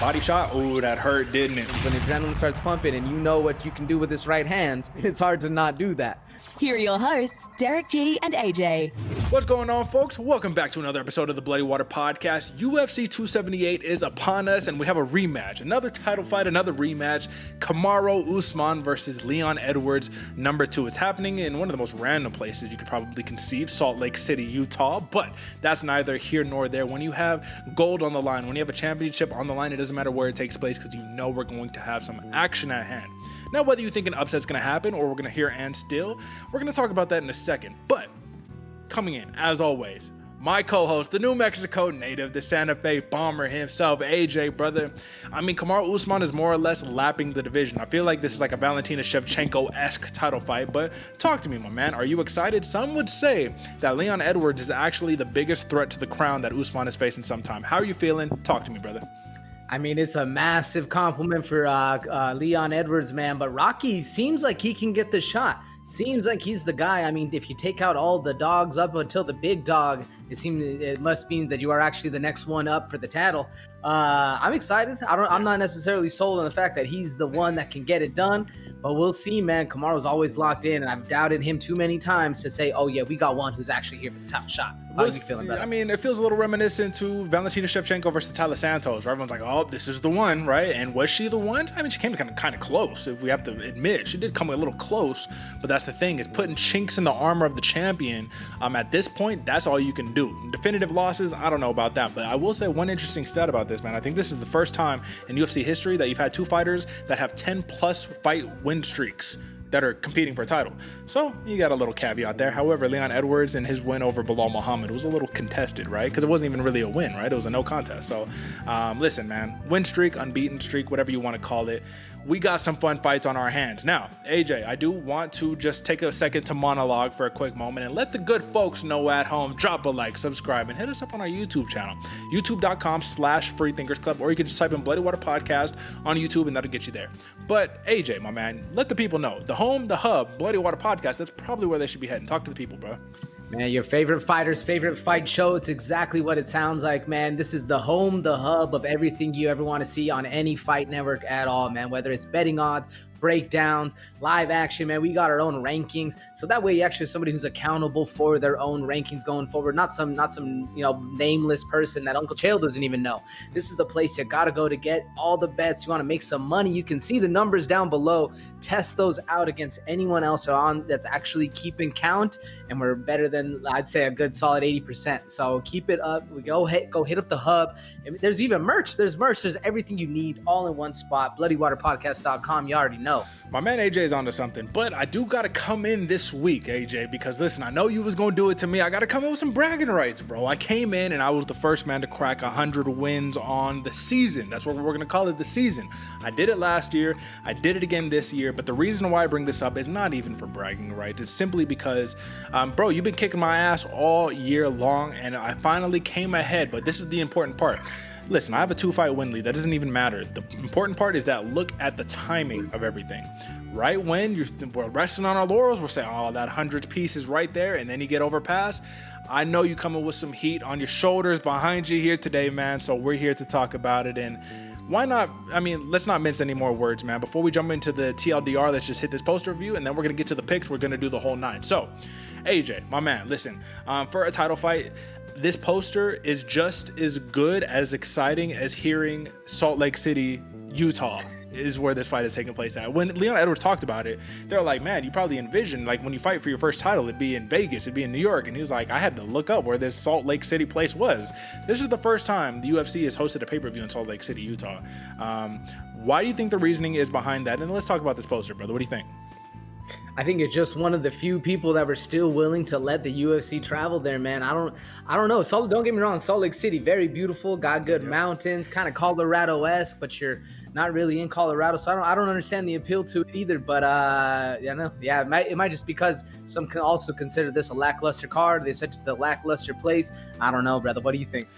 Body shot. Oh, that hurt, didn't it? When the adrenaline starts pumping and you know what you can do with this right hand, it's hard to not do that. Here are your hosts, Derick G and AJ. What's going on, folks? Welcome back to another episode of the Bloody Water Podcast. UFC 278 is upon us, and we have a rematch. Another title fight, another rematch. Kamaru Usman versus Leon Edwards, number 2. It's happening in one of the most random places you could probably conceive, Salt Lake City, Utah. But that's neither here nor there. When you have gold on the line, when you have a championship on the line, it doesn't matter where it takes place because you know we're going to have some action at hand. Now, whether you think an upset's going to happen or we're going to hear and still, we're going to talk about that in a second. But coming in, as always, my co-host, the New Mexico native, the Santa Fe bomber himself, AJ, brother. I mean, Kamaru Usman is more or less lapping the division. I feel like this is like a Valentina Shevchenko-esque title fight, but talk to me, my man. Are you excited? Some would say that Leon Edwards is actually the biggest threat to the crown that Usman is facing sometime. How are you feeling? Talk to me, brother. I mean, it's a massive compliment for Leon Edwards, man, but Rocky seems like he can get the shot. Seems like he's the guy. I mean, if you take out all the dogs up until the big dog, it must mean that you are actually the next one up for the title. I'm excited. I'm not necessarily sold on the fact that he's the one that can get it done, but we'll see, man. Kamaru's always locked in, and I've doubted him too many times to say, oh yeah, we got one who's actually here for the top shot. How are you feeling about it? I mean, it feels a little reminiscent to Valentina Shevchenko versus Taila Santos, where everyone's like, oh, this is the one, right? And was she the one? I mean, she came kind of close, if we have to admit. She did come a little close, but that's the thing, is putting chinks in the armor of the champion. At this point, that's all you can do. Definitive losses, I don't know about that, but I will say one interesting stat about this, man. I think this is the first time in UFC history that you've had two fighters that have 10 plus fight win streaks that are competing for a title. So you got a little caveat there. However, Leon Edwards and his win over Bilal Muhammad was a little contested, right? Because it wasn't even really a win, right? It was a no contest. So listen, man, win streak, unbeaten streak, whatever you want to call it. We got some fun fights on our hands. Now, AJ, I do want to just take a second to monologue for a quick moment and let the good folks know at home, drop a like, subscribe, and hit us up on our YouTube channel, youtube.com/freethinkersclub, or you can just type in Bloody Water Podcast on YouTube and that'll get you there. But AJ, my man, let the people know. The home, the hub, Bloody Water Podcast, that's probably where they should be heading. Talk to the people, bro. Man, your favorite fighter's favorite fight show. It's exactly what it sounds like, man. This is the home, the hub of everything you ever want to see on any fight network at all, man. Whether it's betting odds, breakdowns, live action, man. We got our own rankings, so that way you actually have somebody who's accountable for their own rankings going forward. Not some nameless person that Uncle Chael doesn't even know. This is the place you gotta go to get all the bets. You want to make some money. You can see the numbers down below. Test those out against anyone else on that's actually keeping count, and we're better than, I'd say, a good solid 80%. So keep it up. We go hit up the hub. There's even merch. There's everything you need all in one spot. BloodyWaterPodcast.com. You already know. My man AJ is onto something, but I do gotta come in this week, AJ, because listen, I know you was gonna do it to me. I gotta come in with some bragging rights, bro. I came in and I was the first man to crack 100 wins on the season. That's what we're gonna call it, the season. I did it last year. I did it again this year, but the reason why I bring this up is not even for bragging rights. It's simply because, bro, you've been kicking my ass all year long, and I finally came ahead, but this is the important part. Listen, I have a 2-fight win lead. That doesn't even matter. The important part is that look at the timing of everything. Right when we're resting on our laurels, we're saying, oh, that 100th piece is right there, and then you get overpassed. I know you coming with some heat on your shoulders behind you here today, man, so we're here to talk about it. And why not? I mean, let's not mince any more words, man. Before we jump into the TLDR, let's just hit this poster review, and then we're going to get to the picks. We're going to do the whole 9. So, AJ, my man, listen, for a title fight, this poster is just as good, as exciting as hearing Salt Lake City, Utah is where this fight is taking place at. When Leon Edwards talked about it, they're like, man, you probably envisioned, like, when you fight for your first title, it'd be in Vegas, it'd be in New York. And he was like, I had to look up where this Salt Lake City place was. This is the first time the UFC has hosted a pay-per-view in Salt Lake City, Utah. Why do you think the reasoning is behind that? And let's talk about this poster, brother. What do you think? I think it's just one of the few people that were still willing to let the UFC travel there, man. I don't know. Don't get me wrong. Salt Lake City, very beautiful, got good mountains, kind of Colorado-esque, but you're not really in Colorado, so I don't understand the appeal to it either. But it might just because some can also consider this a lackluster card. They sent it to the lackluster place. I don't know, brother. What do you think?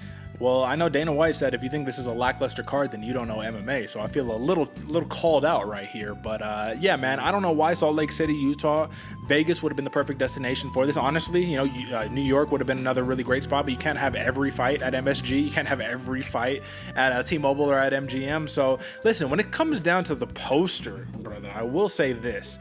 Well, I know Dana White said if you think this is a lackluster card, then you don't know MMA. So I feel a little called out right here. But yeah, man, I don't know why Salt Lake City, Utah, Vegas would have been the perfect destination for this. Honestly, you know, New York would have been another really great spot, but you can't have every fight at MSG. You can't have every fight at T-Mobile or at MGM. So listen, when it comes down to the poster, brother, I will say this.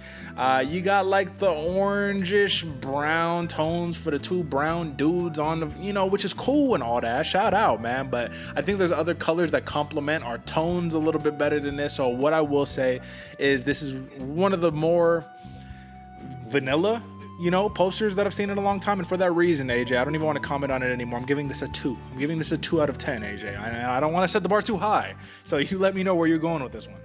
You got like the orangish brown tones for the two brown dudes on the, you know, which is cool and all that. Shout out, man. But I think there's other colors that complement our tones a little bit better than this. So what I will say is this is one of the more vanilla, you know, posters that I've seen in a long time. And for that reason, AJ, I don't even want to comment on it anymore. I'm giving this a 2. I'm giving this a 2 out of 10, AJ. I don't want to set the bar too high. So you let me know where you're going with this one.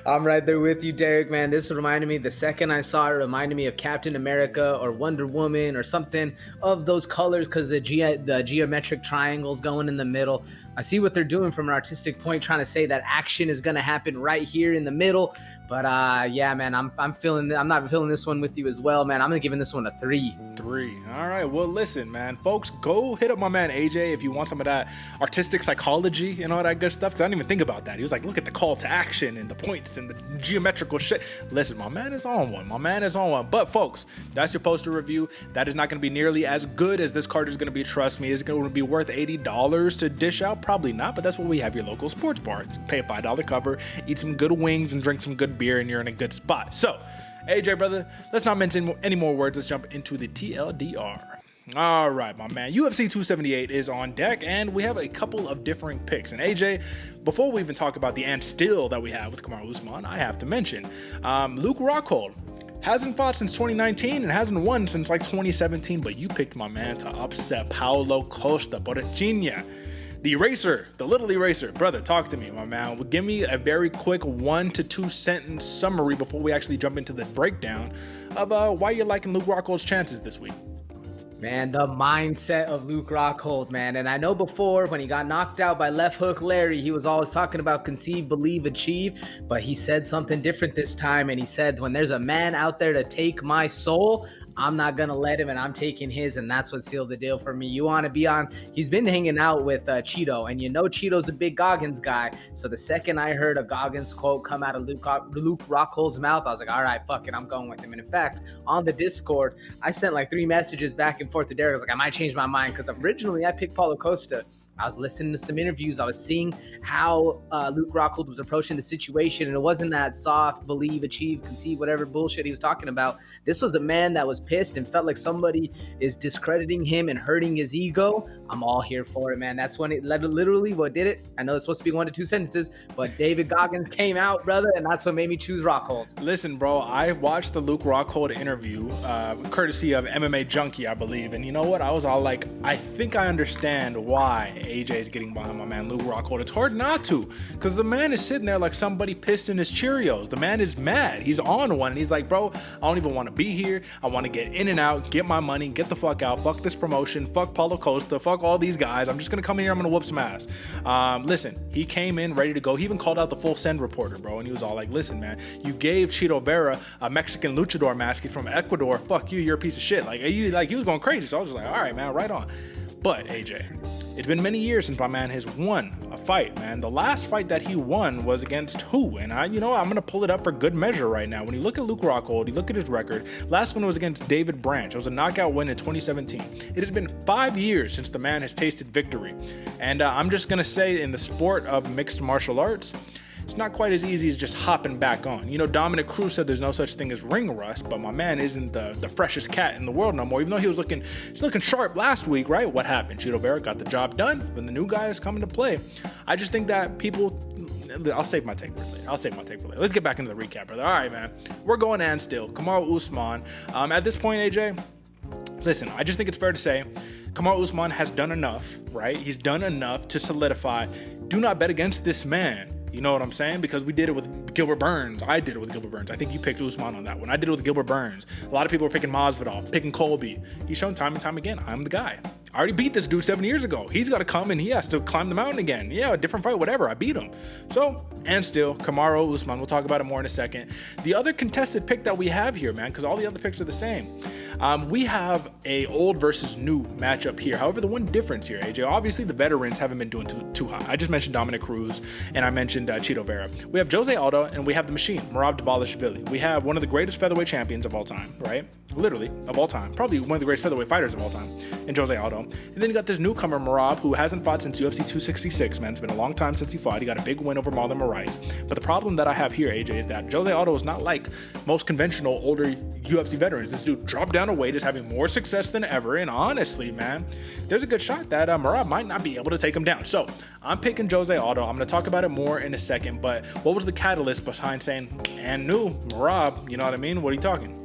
I'm right there with you, Derek, man. This reminded me, the second I saw it, reminded me of Captain America or Wonder Woman or something of those colors, because the geometric triangles going in the middle. I see what they're doing from an artistic point, trying to say that action is going to happen right here in the middle. But yeah, man, I'm not feeling this one with you as well, man. I'm going to give this one a 3. 3. All right. Well, listen, man, folks, go hit up my man AJ if you want some of that artistic psychology and all that good stuff. Because I didn't even think about that. He was like, look at the call to action and the points and the geometrical shit. Listen, my man is on one. My man is on one. But folks, that's your poster review. That is not going to be nearly as good as this card is going to be. Trust me, it's going to be worth $80 to dish out. Probably not, but that's what we have your local sports bar. Pay a $5 cover, eat some good wings, and drink some good beer, and you're in a good spot. So, AJ, brother, let's not mention any more words. Let's jump into the TLDR. All right, my man. UFC 278 is on deck, and we have a couple of different picks. And AJ, before we even talk about the and still that we have with Kamaru Usman, I have to mention Luke Rockhold. Hasn't fought since 2019 and hasn't won since like 2017, but you picked my man to upset Paulo Costa, Porchinha. The eraser, the little eraser. Brother, talk to me, my man. Give me a very quick 1 to 2 sentence summary before we actually jump into the breakdown of why you're liking Luke Rockhold's chances this week. Man, the mindset of Luke Rockhold, man. And I know before, when he got knocked out by left hook Larry, he was always talking about conceive, believe, achieve. But he said something different this time. And he said, when there's a man out there to take my soul, I'm not going to let him, and I'm taking his, and that's what sealed the deal for me. You want to be on, he's been hanging out with Cheeto, and you know Cheeto's a big Goggins guy, so the second I heard a Goggins quote come out of Luke Rockhold's mouth, I was like, all right, fuck it, I'm going with him. And in fact, on the Discord, I sent like 3 messages back and forth to Derek. I was like, I might change my mind, because originally I picked Paulo Costa. I was listening to some interviews. I was seeing how Luke Rockhold was approaching the situation, and it wasn't that soft, believe, achieve, conceive, whatever bullshit he was talking about. This was a man that was pissed and felt like somebody is discrediting him and hurting his ego. I'm all here for it, man. That's when it literally what did it. I know it's supposed to be 1 to 2 sentences, but David Goggins came out, brother, and that's what made me choose Rockhold. Listen, bro, I watched the Luke Rockhold interview, courtesy of MMA Junkie, I believe, and you know what? I was all like, I think I understand why AJ is getting behind my man Luke Rockhold. It's hard not to, because the man is sitting there like somebody pissed in his Cheerios. The man is mad. He's on one, and he's like, bro, I don't even want to be here. I want to get in and out, get my money, get the fuck out, fuck this promotion, fuck Paulo Costa, fuck all these guys. I'm just going to come in here, I'm going to whoop some ass. Listen, he came in ready to go. He even called out the Full Send reporter, bro, and he was all like, listen, man, you gave Cheeto Vera a Mexican luchador mask from Ecuador. Fuck you, you're a piece of shit. Like he was going crazy. So I was just like, all right, man, right on. But AJ, it's been many years since my man has won a fight, man. The last fight that he won was against who? And I'm going to pull it up for good measure right now. When you look at Luke Rockhold, you look at his record, last one was against David Branch. It was a knockout win in 2017. It has been 5 years since the man has tasted victory. And I'm just going to say, in the sport of mixed martial arts, it's not quite as easy as just hopping back on. You know, Dominic Cruz said there's no such thing as ring rust, but my man isn't the freshest cat in the world no more, even though he's looking sharp last week, right? What happened? Cheeto Vera got the job done when the new guy is coming to play. I just think that people... I'll save my take for later. Let's get back into the recap, brother. All right, man. We're going and still. Kamaru Usman. At this point, AJ, listen, I just think it's fair to say Kamaru Usman has done enough, right? He's done enough to solidify. Do not bet against this man. You know what I'm saying? Because we did it with Gilbert Burns. I did it with Gilbert Burns. I think you picked Usman on that one. I did it with Gilbert Burns. A lot of people are picking Masvidal, picking Colby. He's shown time and time again, I'm the guy. I already beat this dude 7 years ago. He's got to come and he has to climb the mountain again. Yeah, a different fight, whatever. I beat him. So, and still, Kamaru, Usman, we'll talk about it more in a second. The other contested pick that we have here, man, because all the other picks are the same. We have a old versus new matchup here. However, the one difference here, AJ, obviously the veterans haven't been doing too hot. I just mentioned Dominic Cruz and I mentioned Chito Vera. We have Jose Aldo and we have the machine, Merab Dvalishvili. We have one of the greatest featherweight champions of all time, right? Literally, of all time. Probably one of the greatest featherweight fighters of all time, in Jose Aldo. And then you got this newcomer, Merab, who hasn't fought since UFC 266, man. It's been a long time since he fought. He got a big win over Marlon Moraes. But the problem that I have here, AJ, is that Jose Aldo is not like most conventional older UFC veterans. This dude dropped down a weight, is having more success than ever. And honestly, man, there's a good shot that Merab might not be able to take him down. So I'm picking Jose Aldo. I'm going to talk about it more in a second. But what was the catalyst behind saying, and new, Merab, you know what I mean? What are you talking?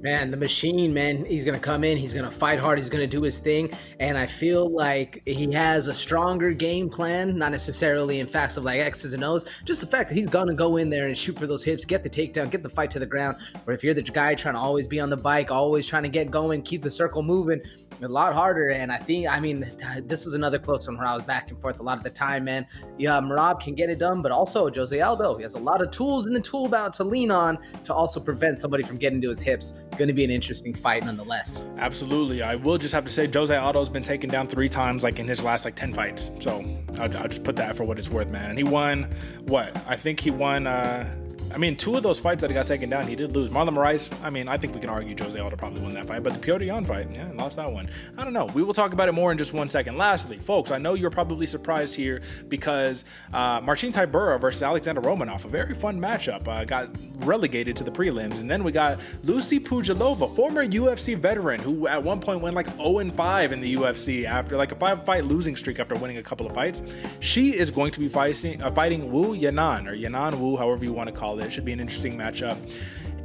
Man, the machine, man, he's going to come in, he's going to fight hard, he's going to do his thing, and I feel like he has a stronger game plan, not necessarily in facts of like X's and O's, just the fact that he's going to go in there and shoot for those hips, get the takedown, get the fight to the ground, or if you're the guy trying to always be on the bike, always trying to get going, keep the circle moving, a lot harder, and I mean, this was another close one where I was back and forth a lot of the time, man. Yeah, Merab can get it done, but also Jose Aldo, he has a lot of tools in the tool belt to lean on to also prevent somebody from getting to his hips. Going to be an interesting fight nonetheless. Absolutely. I will just have to say Jose Aldo's been taken down 3 times like in his last 10 fights. So I'll just put that for what it's worth, man. And he won what? I think he won 2 of those fights that he got taken down, he did lose. Marlon Moraes, I think we can argue Jose Aldo probably won that fight, but the Petro Yan fight, yeah, lost that one. I don't know. We will talk about it more in just 1 second. Lastly, folks, I know you're probably surprised here because Marcin Tybura versus Alexander Romanov, a very fun matchup, got relegated to the prelims. And then we got Lucie Pudilová, former UFC veteran who at one point went 0-5 in the UFC after a 5-fight losing streak after winning a couple of fights. She is going to be fighting Wu Yanan, or Yanan Wu, however you want to call it. Should be an interesting matchup.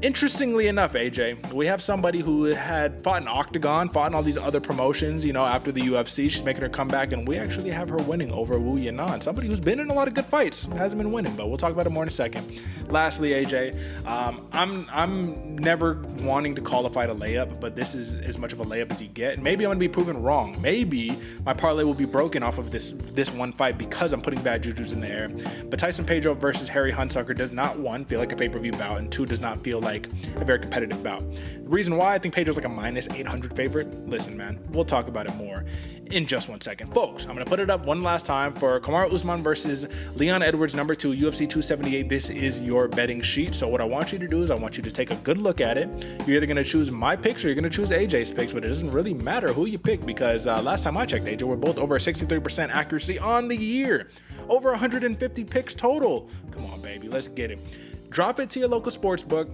Interestingly enough, AJ, we have somebody who had fought in Octagon, fought in all these other promotions, after the UFC. She's making her comeback, and we actually have her winning over Wu Yanan, somebody who's been in a lot of good fights, hasn't been winning, but we'll talk about it more in a second. Lastly, AJ, I'm never wanting to call a fight a layup, but this is as much of a layup as you get. And maybe I'm going to be proven wrong. Maybe my parlay will be broken off of this one fight because I'm putting bad jujus in the air. But Tyson Pedro versus Harry Hunsucker does not, 1, feel like a pay-per-view bout, and 2, does not feel like a very competitive bout. The reason why I think Pedro's a minus 800 favorite, listen, man, we'll talk about it more in just 1 second. Folks, I'm going to put it up one last time for Kamaru Usman versus Leon Edwards, number 2, UFC 278. This is your betting sheet. So what I want you to do is I want you to take a good look at it. You're either going to choose my picks or you're going to choose AJ's picks, but it doesn't really matter who you pick because last time I checked, AJ, we're both over 63% accuracy on the year. Over 150 picks total. Come on, baby, let's get it. Drop it to your local sports book.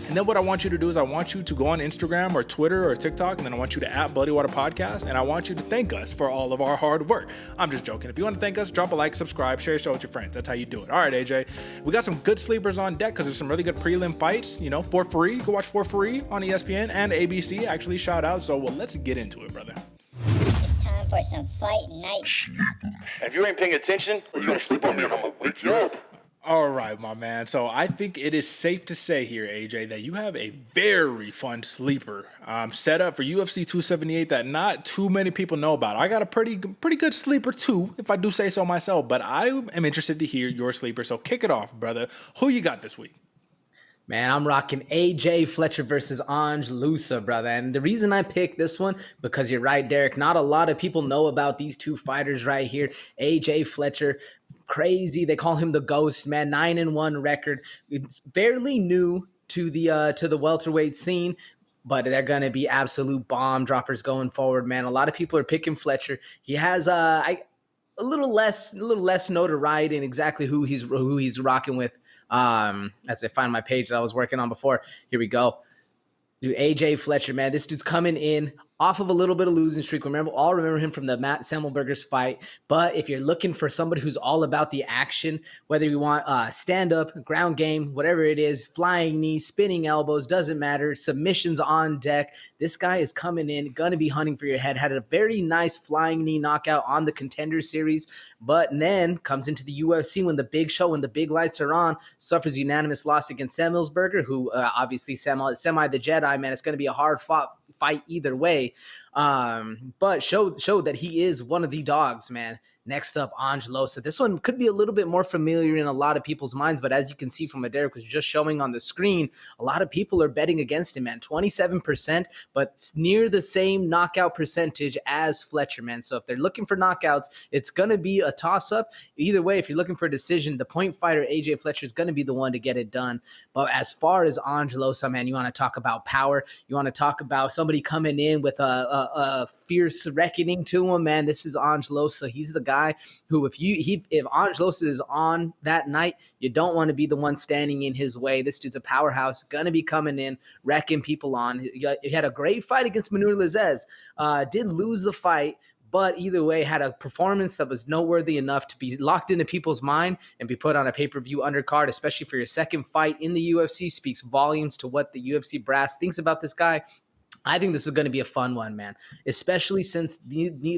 And then what I want you to do is I want you to go on Instagram or Twitter or TikTok, and then I want you to @Bloody Water Podcast, and I want you to thank us for all of our hard work. I'm just joking. If you want to thank us, drop a like, subscribe, share your show with your friends. That's how you do it. All right, AJ. We got some good sleepers on deck because there's some really good prelim fights, for free. Go watch for free on ESPN and ABC. Actually, shout out. So, let's get into it, brother. It's time for some fight night. If you ain't paying attention, you're going to sleep on me and I'm going to wake you up. All right, my man. So I think it is safe to say here, AJ, that you have a very fun sleeper set up for UFC 278 that not too many people know about. I got a pretty good sleeper too, if I do say so myself, but I am interested to hear your sleeper. So kick it off, brother. Who you got this week? Man, I'm rocking AJ Fletcher versus Ange Loosa, brother. And the reason I picked this one, because you're right, Derek, not a lot of people know about these two fighters right here. AJ Fletcher, crazy. They call him the Ghost, man. 9-1 record. It's barely new to the welterweight scene, but they're going to be absolute bomb droppers going forward, man. A lot of people are picking Fletcher. He has a little less notoriety in exactly who he's rocking with. As I find my page that I was working on before. Here we go. Dude, AJ Fletcher, man, this dude's coming in off of a little bit of losing streak. Remember him from the Matt Semmelberger's fight. But if you're looking for somebody who's all about the action, whether you want stand-up, ground game, whatever it is, flying knees, spinning elbows, doesn't matter, submissions on deck, this guy is coming in, going to be hunting for your head. Had a very nice flying knee knockout on the Contender Series, but then comes into the UFC when the big show, when the big lights are on, suffers unanimous loss against Semmelberger, who obviously semi the Jedi, man. It's going to be a hard fight either way. But showed that he is one of the dogs, man. Next up, Angelo. So this one could be a little bit more familiar in a lot of people's minds, but as you can see from what Derek was just showing on the screen, a lot of people are betting against him, man. 27%, but near the same knockout percentage as Fletcher, man. So if they're looking for knockouts, it's going to be a toss-up. Either way, if you're looking for a decision, the point fighter, AJ Fletcher, is going to be the one to get it done. But as far as Angelo, so man, you want to talk about power, you want to talk about somebody coming in with a fierce reckoning to him, man. This is Angelo. So he's the guy who, if Angelos is on that night, you don't want to be the one standing in his way. This dude's a powerhouse, gonna be coming in, wrecking people on. He had a great fight against Manur Lizez, did lose the fight, but either way had a performance that was noteworthy enough to be locked into people's mind and be put on a pay-per-view undercard, especially for your second fight in the UFC. Speaks volumes to what the UFC brass thinks about this guy. I think this is going to be a fun one, man, especially since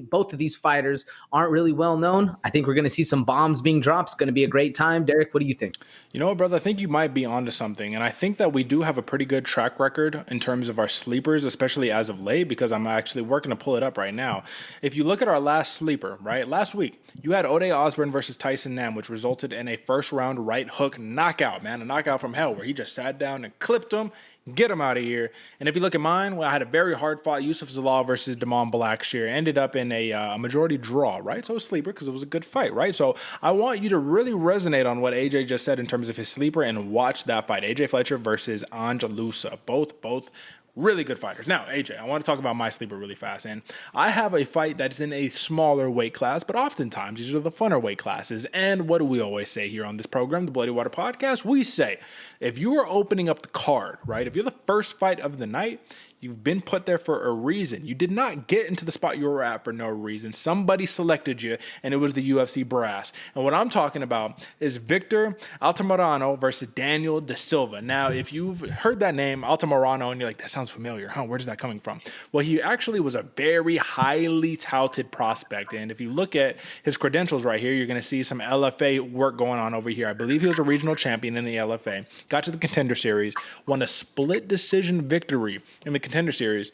both of these fighters aren't really well known. I think we're going to see some bombs being dropped. It's going to be a great time. Derek, what do you think? You know what, brother? I think you might be onto something. And I think that we do have a pretty good track record in terms of our sleepers, especially as of late, because I'm actually working to pull it up right now. If you look at our last sleeper, right, last week, you had Ode Osbourne versus Tyson Nam, which resulted in a first-round right hook knockout, man, a knockout from hell, where he just sat down and clipped him. Get him out of here. And if you look at mine, well, I had a very hard-fought Yusuf Zalal versus Damon Blackshear. Ended up in a majority draw, right? So it was sleeper because it was a good fight, right? So I want you to really resonate on what AJ just said in terms of his sleeper and watch that fight. AJ Fletcher versus Angelusa. Both really good fighters. Now, AJ, I want to talk about my sleeper really fast. And I have a fight that's in a smaller weight class, but oftentimes these are the funner weight classes. And what do we always say here on this program, the Bloody Water Podcast? We say, if you are opening up the card, right, if you're the first fight of the night, you've been put there for a reason. You did not get into the spot you were at for no reason. Somebody selected you, and it was the UFC brass. And what I'm talking about is Victor Altamirano versus Daniel Da Silva. Now, if you've heard that name, Altamirano, and you're like, that sounds familiar, huh? Where's that coming from? Well, he actually was a very highly touted prospect. And if you look at his credentials right here, you're going to see some LFA work going on over here. I believe he was a regional champion in the LFA, got to the Contender Series, won a split decision victory in the Contender Series,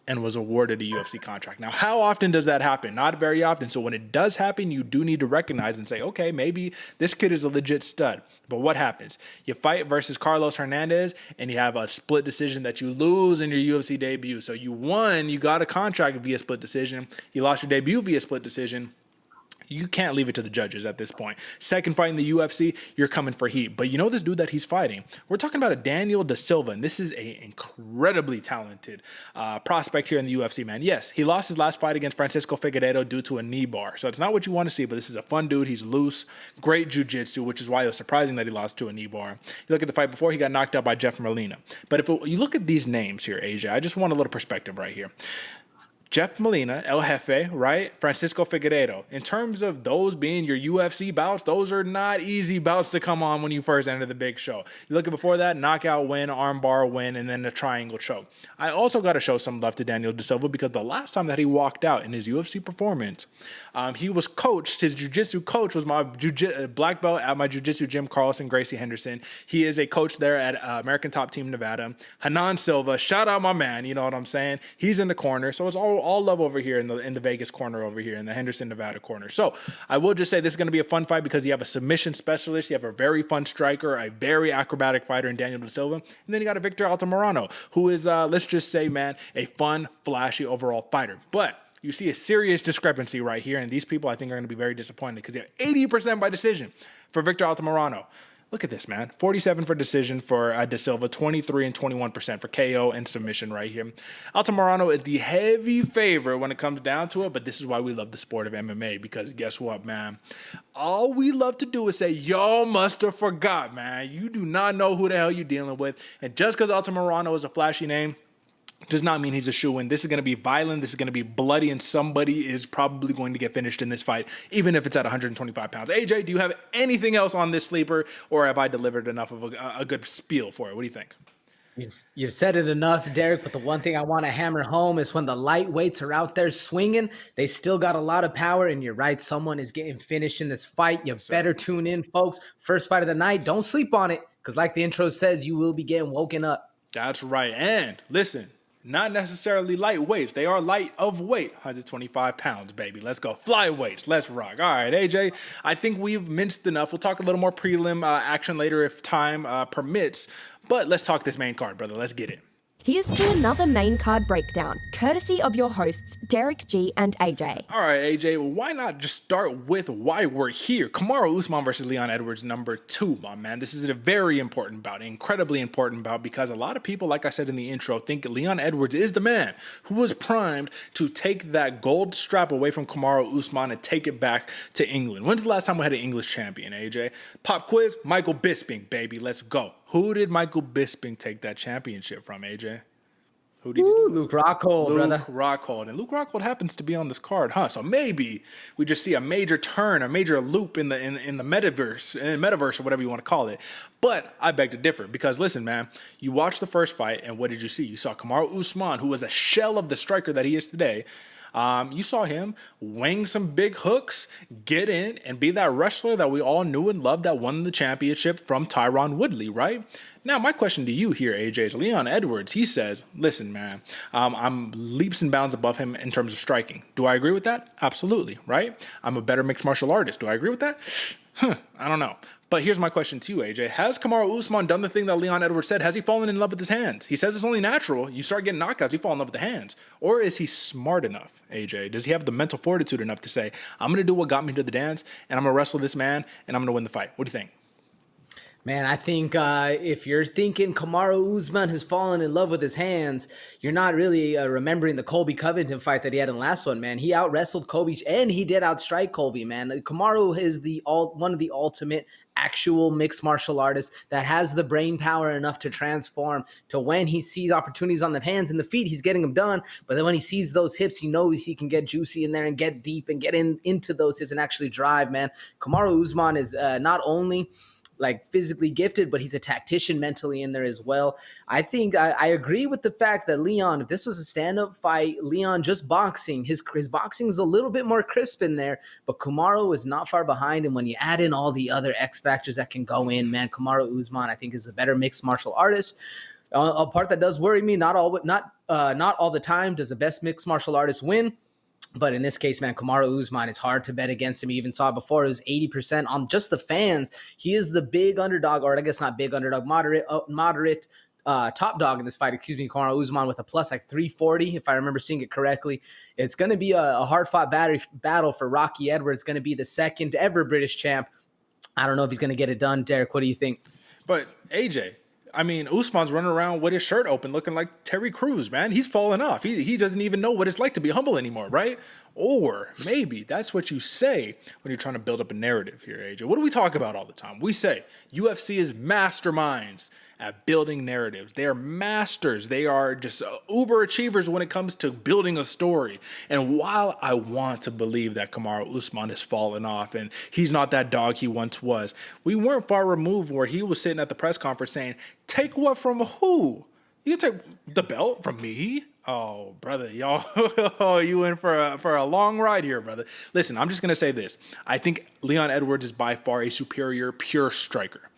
and was awarded a UFC contract. Now, how often does that happen? Not very often. So when it does happen, you do need to recognize and say, okay, maybe this kid is a legit stud. But what happens? You fight versus Carlos Hernandez, and you have a split decision that you lose in your UFC debut. So you won, you got a contract via split decision. You lost your debut via split decision. You can't leave it to the judges at this point. Second fight in the UFC, you're coming for heat. But you know this dude that he's fighting? We're talking about a Daniel Da Silva, and this is an incredibly talented prospect here in the UFC, man. Yes, he lost his last fight against Francisco Figueiredo due to a knee bar. So it's not what you want to see, but this is a fun dude. He's loose, great jiu-jitsu, which is why it was surprising that he lost to a knee bar. You look at the fight before, he got knocked out by Jeff Molina. But if you look at these names here, AJ, I just want a little perspective right here. Jeff Molina, El Jefe, right? Francisco Figueiredo. In terms of those being your UFC bouts, those are not easy bouts to come on when you first enter the big show. You look at before that, knockout win, armbar win, and then a triangle choke. I also got to show some love to Daniel Da Silva because the last time that he walked out in his UFC performance, he was coached. His jiu-jitsu coach was my black belt at my jiu-jitsu gym, Carlson Gracie Henderson. He is a coach there at American Top Team Nevada. Hanan Silva, shout out my man, you know what I'm saying? He's in the corner, so it's all love over here in the Vegas corner over here, in the Henderson, Nevada corner. So I will just say this is going to be a fun fight because you have a submission specialist, you have a very fun striker, a very acrobatic fighter in Daniel Da Silva, and then you got a Victor Altamirano, who is, let's just say, man, a fun, flashy overall fighter. But you see a serious discrepancy right here, and these people I think are going to be very disappointed because they have 80% by decision for Victor Altamirano. Look at this, man. 47 for decision for Da Silva, 23 and 21% for KO and submission right here. Altamirano is the heavy favorite when it comes down to it, but this is why we love the sport of MMA because guess what, man? All we love to do is say, y'all must have forgot, man. You do not know who the hell you're dealing with. And just because Altamirano is a flashy name, does not mean he's a shoo-in. This is going to be violent. This is going to be bloody, and somebody is probably going to get finished in this fight, even if it's at 125 pounds. AJ, do you have anything else on this sleeper, or have I delivered enough of a good spiel for it? What do you think? You've said it enough, Derek, but the one thing I want to hammer home is when the lightweights are out there swinging, they still got a lot of power, and you're right, someone is getting finished in this fight. You better tune in, folks. First fight of the night, don't sleep on it, because like the intro says, you will be getting woken up. That's right. And listen, not necessarily lightweights. They are light of weight, 125 pounds, baby. Let's go. Flyweights. Let's rock. All right, AJ, I think we've minced enough. We'll talk a little more prelim action later if time permits. But let's talk this main card, brother. Let's get it. Here's to another main card breakdown, courtesy of your hosts, Derick G and AJ. All right, AJ, why not just start with why we're here? Kamaru Usman versus Leon Edwards, number 2, my man. This is a very important bout, incredibly important bout, because a lot of people, like I said in the intro, think Leon Edwards is the man who was primed to take that gold strap away from Kamaru Usman and take it back to England. When's the last time we had an English champion, AJ? Pop quiz, Michael Bisping, baby. Let's go. Who did Michael Bisping take that championship from, AJ? Who did he do? Luke Rockhold, brother. Luke Rockhold. And Luke Rockhold happens to be on this card, huh? So maybe we just see a major turn, a major loop in the metaverse or whatever you want to call it. But I beg to differ because listen, man, you watched the first fight and what did you see? You saw Kamaru Usman, who was a shell of the striker that he is today. You saw him wing some big hooks, get in, and be that wrestler that we all knew and loved that won the championship from Tyron Woodley, right? Now, my question to you here, AJ, is Leon Edwards, he says, listen, man, I'm leaps and bounds above him in terms of striking. Do I agree with that? Absolutely, right? I'm a better mixed martial artist. Do I agree with that? I don't know. But here's my question to you, AJ. Has Kamaru Usman done the thing that Leon Edwards said? Has he fallen in love with his hands? He says it's only natural. You start getting knockouts, you fall in love with the hands. Or is he smart enough, AJ? Does he have the mental fortitude enough to say, I'm going to do what got me to the dance, and I'm going to wrestle this man, and I'm going to win the fight? What do you think? Man, I think if you're thinking Kamaru Usman has fallen in love with his hands, you're not really remembering the Colby Covington fight that he had in the last one, man. He out-wrestled Colby, and he did outstrike Colby, man. Kamaru is one of the ultimate actual mixed martial artists that has the brain power enough to transform to when he sees opportunities on the hands and the feet, he's getting them done. But then when he sees those hips, he knows he can get juicy in there and get deep and get into those hips and actually drive, man. Kamaru Usman is not only like physically gifted, but he's a tactician mentally in there as well. I think I agree with the fact that Leon, if this was a stand-up fight, Leon just boxing, his boxing is a little bit more crisp in there, but Kamaru is not far behind. And when you add in all the other X factors that can go in, man, Kamaru Usman, I think is a better mixed martial artist. A part that does worry me, not all the time does the best mixed martial artist win. But in this case, man, Kamaru Usman, it's hard to bet against him. You even saw it before. It was 80% on just the fans. He is the big underdog, or I guess not big underdog, moderate top dog in this fight. Kamaru Usman with a plus like 340, if I remember seeing it correctly. It's going to be a hard-fought battle for Rocky Edwards. Going to be the second ever British champ. I don't know if he's going to get it done. Derek, what do you think? But AJ, I mean, Usman's running around with his shirt open looking like Terry Crews, man. He's falling off. He doesn't even know what it's like to be humble anymore, right? Or maybe that's what you say when you're trying to build up a narrative here, AJ. What do we talk about all the time? We say UFC is masterminds at building narratives. They are masters. They are just uber achievers when it comes to building a story. And while I want to believe that Kamaru Usman has fallen off and he's not that dog he once was, we weren't far removed where he was sitting at the press conference saying, take what from who? You take the belt from me? Oh, brother, y'all, you in for a long ride here, brother. Listen, I'm just going to say this. I think Leon Edwards is by far a superior pure striker.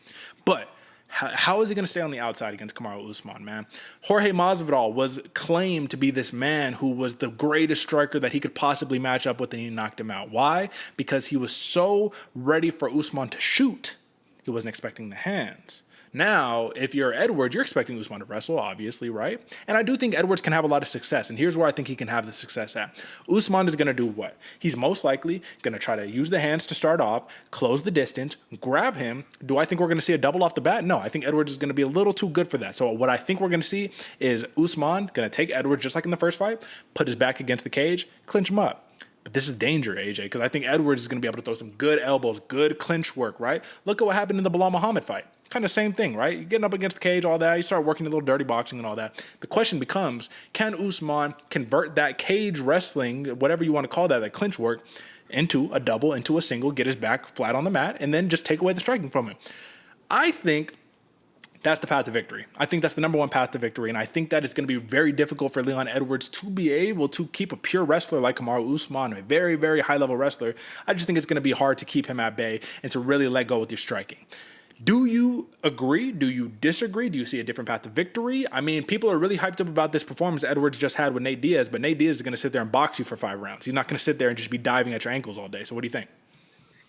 But how is he going to stay on the outside against Kamaru Usman, man? Jorge Masvidal was claimed to be this man who was the greatest striker that he could possibly match up with, and he knocked him out. Why? Because he was so ready for Usman to shoot. He wasn't expecting the hands. Now, if you're Edwards, you're expecting Usman to wrestle, obviously, right? And I do think Edwards can have a lot of success, and here's where I think he can have the success at. Usman is going to do what? He's most likely going to try to use the hands to start off, close the distance, grab him. Do I think we're going to see a double off the bat? No, I think Edwards is going to be a little too good for that. So what I think we're going to see is Usman going to take Edwards, just like in the first fight, put his back against the cage, clinch him up. But this is danger, AJ, because I think Edwards is going to be able to throw some good elbows, good clinch work, right? Look at what happened in the Bilal Muhammad fight. Kind of same thing, right? You're getting up against the cage, all that. You start working a little dirty boxing and all that. The question becomes, can Usman convert that cage wrestling, whatever you want to call that, that clinch work, into a double, into a single, get his back flat on the mat, and then just take away the striking from him? I think that's the path to victory. I think that's the number one path to victory, and I think that it's going to be very difficult for Leon Edwards to be able to keep a pure wrestler like Kamaru Usman, a very, very high-level wrestler. I just think it's going to be hard to keep him at bay and to really let go with your striking. Do you agree? Do you disagree? Do you see a different path to victory? I mean, people are really hyped up about this performance Edwards just had with Nate Diaz, but Nate Diaz is going to sit there and box you for 5 rounds. He's not going to sit there and just be diving at your ankles all day. So what do you think?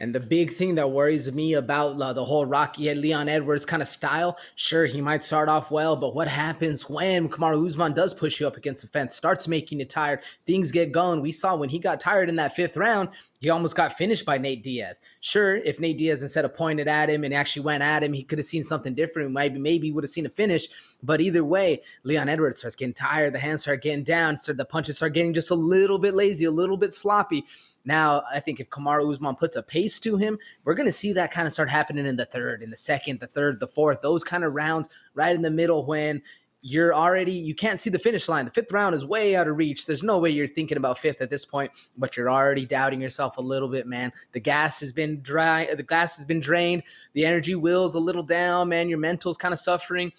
And the big thing that worries me about the whole Rocky Leon Edwards kind of style, sure, he might start off well, but what happens when Kamaru Usman does push you up against the fence, starts making you tired, things get going? We saw when he got tired in that 5th round, he almost got finished by Nate Diaz. Sure, if Nate Diaz instead of pointed at him and actually went at him, he could have seen something different. Maybe would have seen a finish. But either way, Leon Edwards starts getting tired, the hands start getting down, so the punches start getting just a little bit lazy, a little bit sloppy. Now, I think if Kamaru Usman puts a pace to him, we're going to see that kind of start happening in the 3rd, in the 2nd, the 3rd, the 4th, those kind of rounds right in the middle when you can't see the finish line. The 5th round is way out of reach. There's no way you're thinking about 5th at this point, but you're already doubting yourself a little bit, man. The gas has been dry. The glass has been drained. The energy will's a little down, man. Your mental's kind of suffering.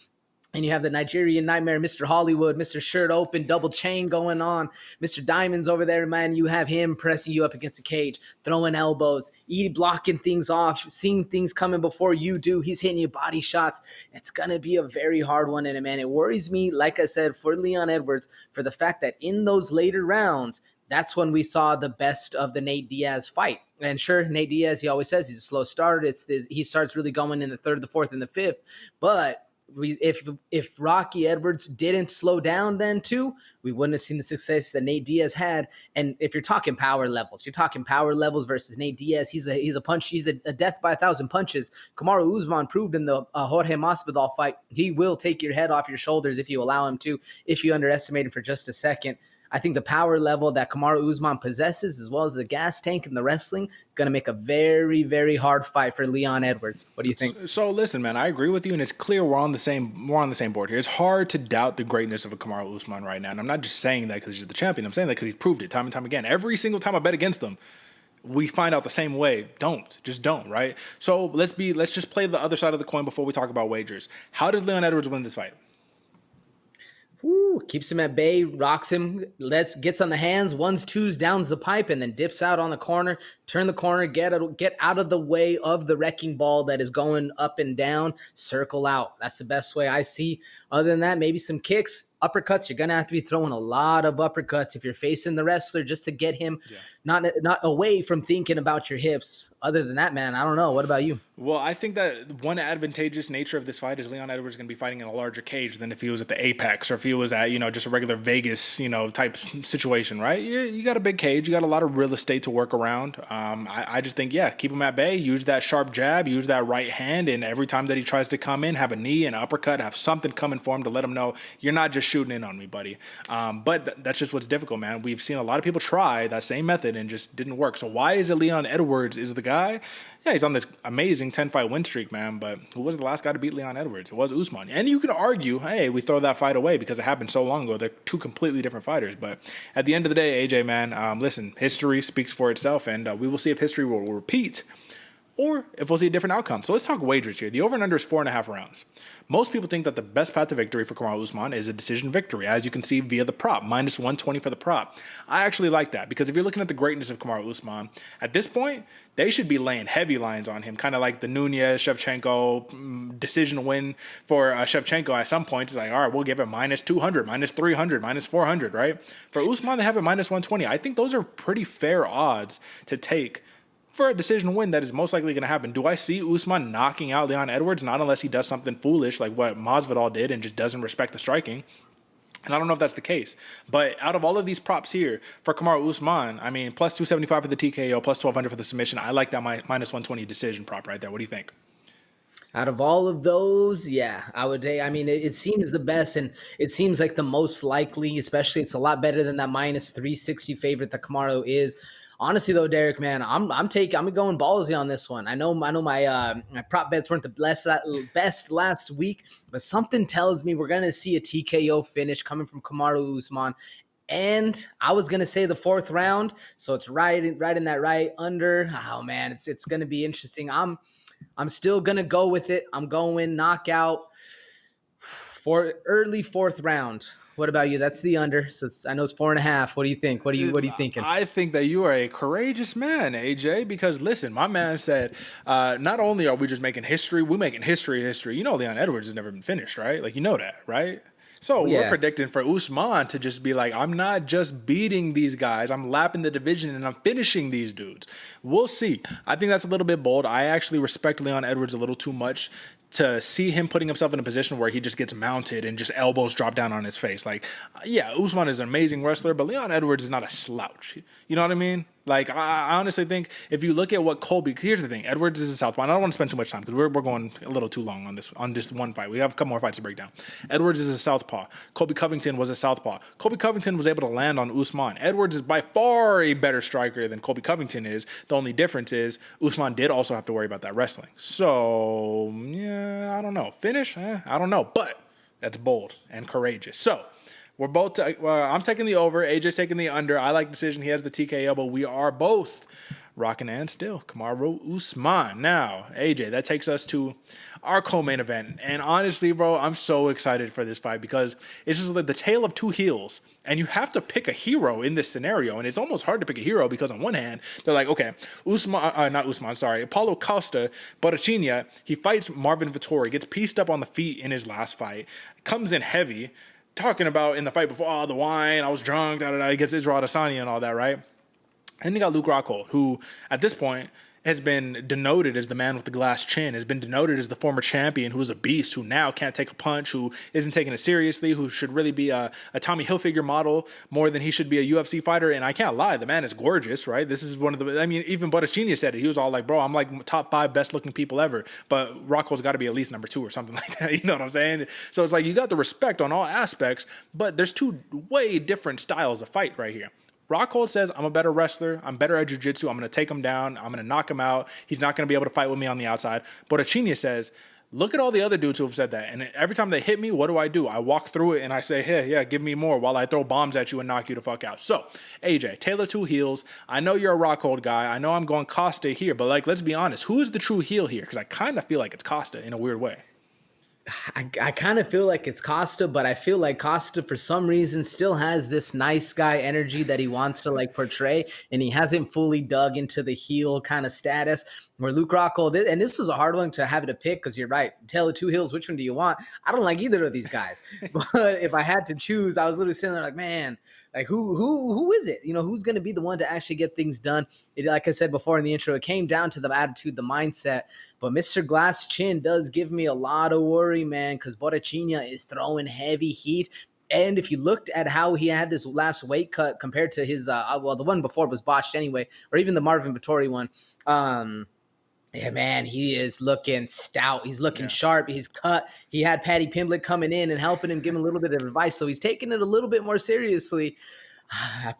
And you have the Nigerian nightmare, Mr. Hollywood, Mr. Shirt Open, double chain going on. Mr. Diamond's over there, man. You have him pressing you up against the cage, throwing elbows, blocking things off, seeing things coming before you do. He's hitting you body shots. It's going to be a very hard one. And, man, it worries me, like I said, for Leon Edwards, for the fact that in those later rounds, that's when we saw the best of the Nate Diaz fight. And sure, Nate Diaz, he always says he's a slow starter. He starts really going in the 3rd, the 4th, and the 5th. But if Rocky Edwards didn't slow down then too, we wouldn't have seen the success that Nate Diaz had. And if you're talking power levels, versus Nate Diaz. He's a death by 1,000 punches. Kamaru Usman proved in the Jorge Masvidal fight, he will take your head off your shoulders if you allow him to, if you underestimate him for just a second. I think the power level that Kamaru Usman possesses, as well as the gas tank and the wrestling, going to make a very, very hard fight for Leon Edwards. What do you think? So listen, man, I agree with you, and it's clear we're on the same board here. It's hard to doubt the greatness of a Kamaru Usman right now, and I'm not just saying that because he's the champion. I'm saying that because he's proved it time and time again. Every single time I bet against him, we find out the same way. Just don't, right? So let's just play the other side of the coin before we talk about wagers. How does Leon Edwards win this fight? Keeps him at bay, rocks him, gets on the hands, 1s, 2s, downs the pipe, and then dips out on the corner, turn the corner, get out of the way of the wrecking ball that is going up and down, circle out. That's the best way I see. Other than that, maybe some kicks, uppercuts. You're going to have to be throwing a lot of uppercuts if you're facing the wrestler just to get him not away from thinking about your hips. Other than that, man, I don't know. What about you? Well, I think that one advantageous nature of this fight is Leon Edwards is going to be fighting in a larger cage than if he was at the Apex or if he was at, just a regular Vegas, type situation, right? You got a big cage. You got a lot of real estate to work around. I just think, keep him at bay. Use that sharp jab. Use that right hand. And every time that he tries to come in, have a knee, an uppercut, have something coming for him to let him know you're not just shooting in on me, buddy. But that's just what's difficult, man. We've seen a lot of people try that same method and just didn't work. So why is it Leon Edwards is the guy? Yeah, he's on this amazing 10-fight win streak, man. But who was the last guy to beat Leon Edwards? It was Usman. And you can argue, hey, we throw that fight away because it happened so long ago. They're two completely different fighters. But at the end of the day, AJ, man, listen, history speaks for itself. And we will see if history will repeat or if we'll see a different outcome. So let's talk wagers here. The over and under is 4.5 rounds. Most people think that the best path to victory for Kamaru Usman is a decision victory, as you can see via the prop, minus 120 for the prop. I actually like that because if you're looking at the greatness of Kamaru Usman, at this point, they should be laying heavy lines on him, kind of like the Nunez, Shevchenko decision win for Shevchenko at some point. It's like, all right, we'll give it minus 200, minus 300, minus 400, right? For Usman, they have it minus 120. I think those are pretty fair odds to take for a decision win that is most likely going to happen. Do I see Usman knocking out Leon Edwards? Not unless he does something foolish like what Masvidal did and just doesn't respect the striking. And I don't know if that's the case. But out of all of these props here for Kamaru Usman, I mean, plus 275 for the TKO, plus 1,200 for the submission. I like that minus 120 decision prop right there. What do you think? Out of all of those, I would say, I mean, it seems the best and it seems like the most likely, especially it's a lot better than that minus 360 favorite that Kamaru is. Honestly, though, Derek, man, I'm going ballsy on this one. I know my prop bets weren't the best last week, but something tells me we're gonna see a TKO finish coming from Kamaru Usman. And I was gonna say the 4th round, so it's right in that right under. Oh man, it's gonna be interesting. I'm still gonna go with it. I'm going knockout for early 4th round. What about you? That's the under. So I know it's 4.5. What do you think? What are you thinking? I think that you are a courageous man, AJ, because listen, my man said, not only are we just making history, we're making history. You know, Leon Edwards has never been finished, right? Like, you know that, right? So we're predicting for Usman to just be like, I'm not just beating these guys, I'm lapping the division and I'm finishing these dudes. We'll see. I think that's a little bit bold. I actually respect Leon Edwards a little too much to see him putting himself in a position where he just gets mounted and just elbows drop down on his face. Like, yeah, Usman is an amazing wrestler, but Leon Edwards is not a slouch. You know what I mean? Like, I honestly think if you look at what Colby, here's the thing, Edwards is a southpaw, and I don't want to spend too much time because we're going a little too long on this one fight. We have a couple more fights to break down. Edwards is a southpaw. Colby Covington was a southpaw. Colby Covington was able to land on Usman. Edwards is by far a better striker than Colby Covington is. The only difference is Usman did also have to worry about that wrestling. So, yeah, I don't know. Finish? I don't know. But that's bold and courageous. So, we're both, I'm taking the over, AJ's taking the under. I like the decision. He has the TKO, but we are both rocking and still. Kamaru Usman. Now, AJ, that takes us to our co-main event. And honestly, bro, I'm so excited for this fight because it's just like the tale of two heels. And you have to pick a hero in this scenario. And it's almost hard to pick a hero because on one hand, they're like, okay, Paulo Costa, Botachinia, he fights Marvin Vettori, gets pieced up on the feet in his last fight, comes in heavy, talking about in the fight before, the wine, I was drunk, he gets Israel Adesanya and all that, right? And you got Luke Rockhold, who at this point has been denoted as the man with the glass chin, has been denoted as the former champion who's a beast, who now can't take a punch, who isn't taking it seriously, who should really be a Tommy Hilfiger model more than he should be a UFC fighter. And I can't lie, the man is gorgeous, right? This is one of the, I mean, even Botachinia said it. He was all like, bro, I'm like top 5 best looking people ever. But Rockhold's got to be at least number 2 or something like that. You know what I'm saying? So it's like you got the respect on all aspects, but there's two way different styles of fight right here. Rockhold says, I'm a better wrestler. I'm better at jiu-jitsu. I'm going to take him down. I'm going to knock him out. He's not going to be able to fight with me on the outside. Botachinia says, look at all the other dudes who have said that. And every time they hit me, what do? I walk through it and I say, hey, yeah, give me more while I throw bombs at you and knock you the fuck out. So, AJ, Taylor two heels. I know you're a Rockhold guy. I know I'm going Costa here. But, like, let's be honest. Who is the true heel here? Because I kind of feel like it's Costa in a weird way. I kind of feel like it's Costa, but I feel like Costa, for some reason, still has this nice guy energy that he wants to like portray, and he hasn't fully dug into the heel kind of status where Luke Rockhold, and this was a hard one to have to pick because you're right. Tell the two heels, which one do you want? I don't like either of these guys, but if I had to choose, I was literally sitting there like, man, like who is it? You know, who's going to be the one to actually get things done? It, like I said before in the intro, it came down to the attitude, the mindset. But Mr. Glass Chin does give me a lot of worry, man, because Botachinia is throwing heavy heat. And if you looked at how he had this last weight cut compared to his, well, the one before was botched anyway, or even the Marvin Vettori one. Yeah, man, he is looking stout. He's looking sharp. He's cut. He had Paddy Pimblett coming in and helping him, give him a little bit of advice. So he's taking it a little bit more seriously.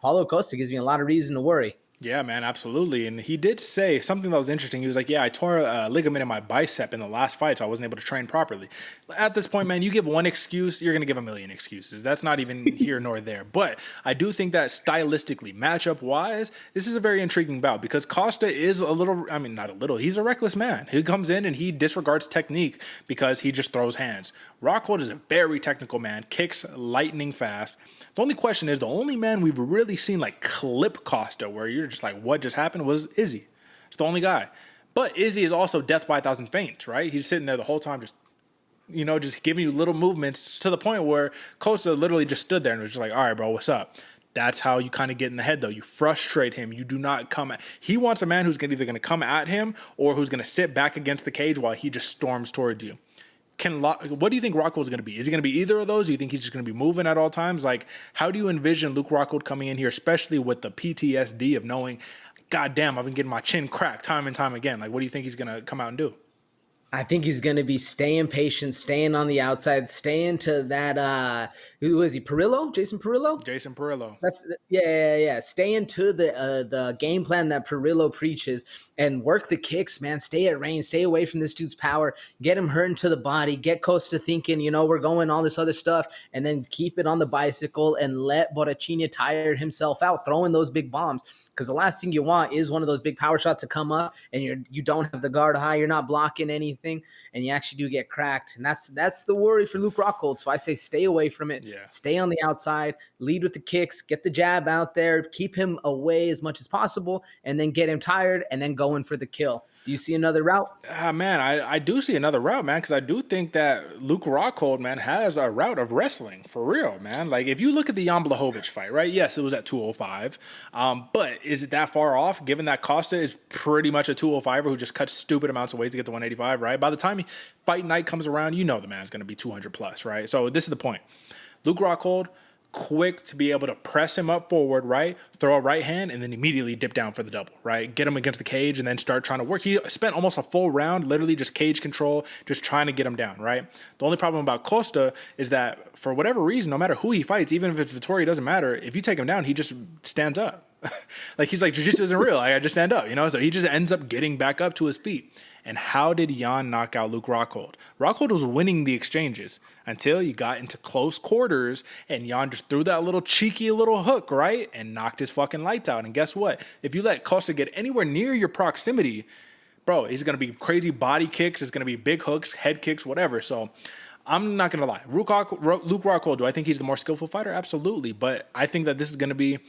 Paulo Costa gives me a lot of reason to worry. Yeah, man, absolutely. And he did say something that was interesting. He was like, yeah, I tore a ligament in my bicep in the last fight, so I wasn't able to train properly. At this point, man, you give one excuse, you're going to give a million excuses. That's not even here nor there. But I do think that stylistically, matchup-wise, this is a very intriguing bout because Costa is a little, I mean, not a little, he's a reckless man. He comes in and he disregards technique because he just throws hands. Rockhold is a very technical man, kicks lightning fast. The only question is, the only man we've really seen like clip Costa where you're just like, what just happened, was Izzy. It's the only guy. But Izzy is also death by 1,000 feints, right? He's sitting there the whole time just, you know, just giving you little movements to the point where Costa literally just stood there and was just like, all right, bro, what's up? That's how you kind of get in the head, though. You frustrate him. You do not come at... He wants a man who's either going to come at him or who's going to sit back against the cage while he just storms towards you. What do you think Rockhold is going to be? Is he going to be either of those? Do you think he's just going to be moving at all times? Like, how do you envision Luke Rockhold coming in here, especially with the PTSD of knowing, God damn, I've been getting my chin cracked time and time again. Like, what do you think he's going to come out and do? I think he's going to be staying patient, staying on the outside, staying to that, who is he, Perillo? Jason Perillo? Jason Perillo. Yeah. Staying to the game plan that Perillo preaches and work the kicks, man. Stay at range, stay away from this dude's power, get him hurt into the body, get Costa thinking, you know, we're going all this other stuff, and then keep it on the bicycle and let Botachinia tire himself out, throwing those big bombs. Because the last thing you want is one of those big power shots to come up and you don't have the guard high, you're not blocking anything. anything, and you actually do get cracked. And that's the worry for Luke Rockhold. So I say stay away from it. Yeah. Stay on the outside, lead with the kicks, get the jab out there, keep him away as much as possible, and then get him tired and then go in for the kill. Do you see another route? Man, I do see another route, man, because I do think that Luke Rockhold, man, has a route of wrestling, for real, man. Like, if you look at the Jan Blachowicz fight, right? Yes, it was at 205, but is it that far off, given that Costa is pretty much a 205er who just cuts stupid amounts of weight to get to 185, right? By the time fight night comes around, you know the man's going to be 200 plus, right? So this is the point. Luke Rockhold, quick to be able to press him up forward, right? Throw a right hand and then immediately dip down for the double, right? Get him against the cage and then start trying to work. He spent almost a full round, literally just cage control, just trying to get him down, right? The only problem about Costa is that for whatever reason, no matter who he fights, even if it's Vittori, it doesn't matter. If you take him down, he just stands up. Like, he's like, jiu-jitsu isn't real. I just stand up, you know? So he just ends up getting back up to his feet. And how did Jan knock out Luke Rockhold? Rockhold was winning the exchanges until you got into close quarters and Jan just threw that little cheeky little hook, right? And knocked his fucking lights out. And guess what? If you let Costa get anywhere near your proximity, bro, he's going to be crazy body kicks. It's going to be big hooks, head kicks, whatever. So I'm not going to lie. Luke Rockhold, do I think he's the more skillful fighter? Absolutely. But I think that this is going to be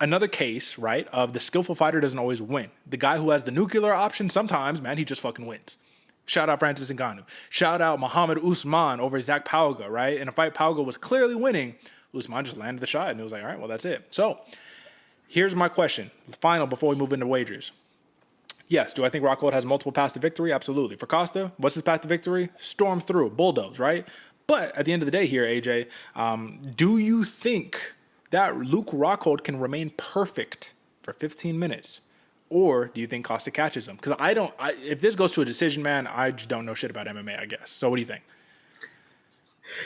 another case, right, of the skillful fighter doesn't always win. The guy who has the nuclear option, sometimes, man, he just fucking wins. Shout out Francis Ngannou. Shout out Muhammad Usman over Zach Pauga, right? In a fight Pauga was clearly winning, Usman just landed the shot, and it was like, all right, well, that's it. So here's my question, final before we move into wagers. Yes, do I think Rockhold has multiple paths to victory? Absolutely. For Costa, what's his path to victory? Storm through, bulldoze, right? But at the end of the day here, AJ, do you think that Luke Rockhold can remain perfect for 15 minutes? Or do you think Costa catches him? Because if this goes to a decision, man, I just don't know shit about MMA, I guess. So what do you think?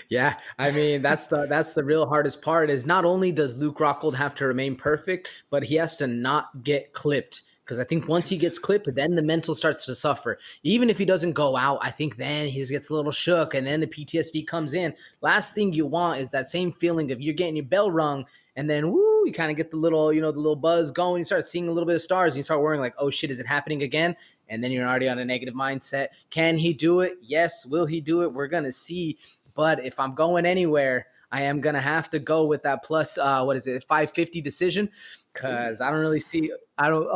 Yeah, I mean, that's the real hardest part is not only does Luke Rockhold have to remain perfect, but he has to not get clipped. Because I think once he gets clipped, then the mental starts to suffer. Even if he doesn't go out, I think then he just gets a little shook and then the PTSD comes in. Last thing you want is that same feeling of you're getting your bell rung and then, woo, you kind of get the little, the little buzz going. You start seeing a little bit of stars and you start worrying like, oh shit, is it happening again? And then you're already on a negative mindset. Can he do it? Yes. Will he do it? We're going to see. But if I'm going anywhere, I am going to have to go with that plus, 550 decision. Because I don't really see, of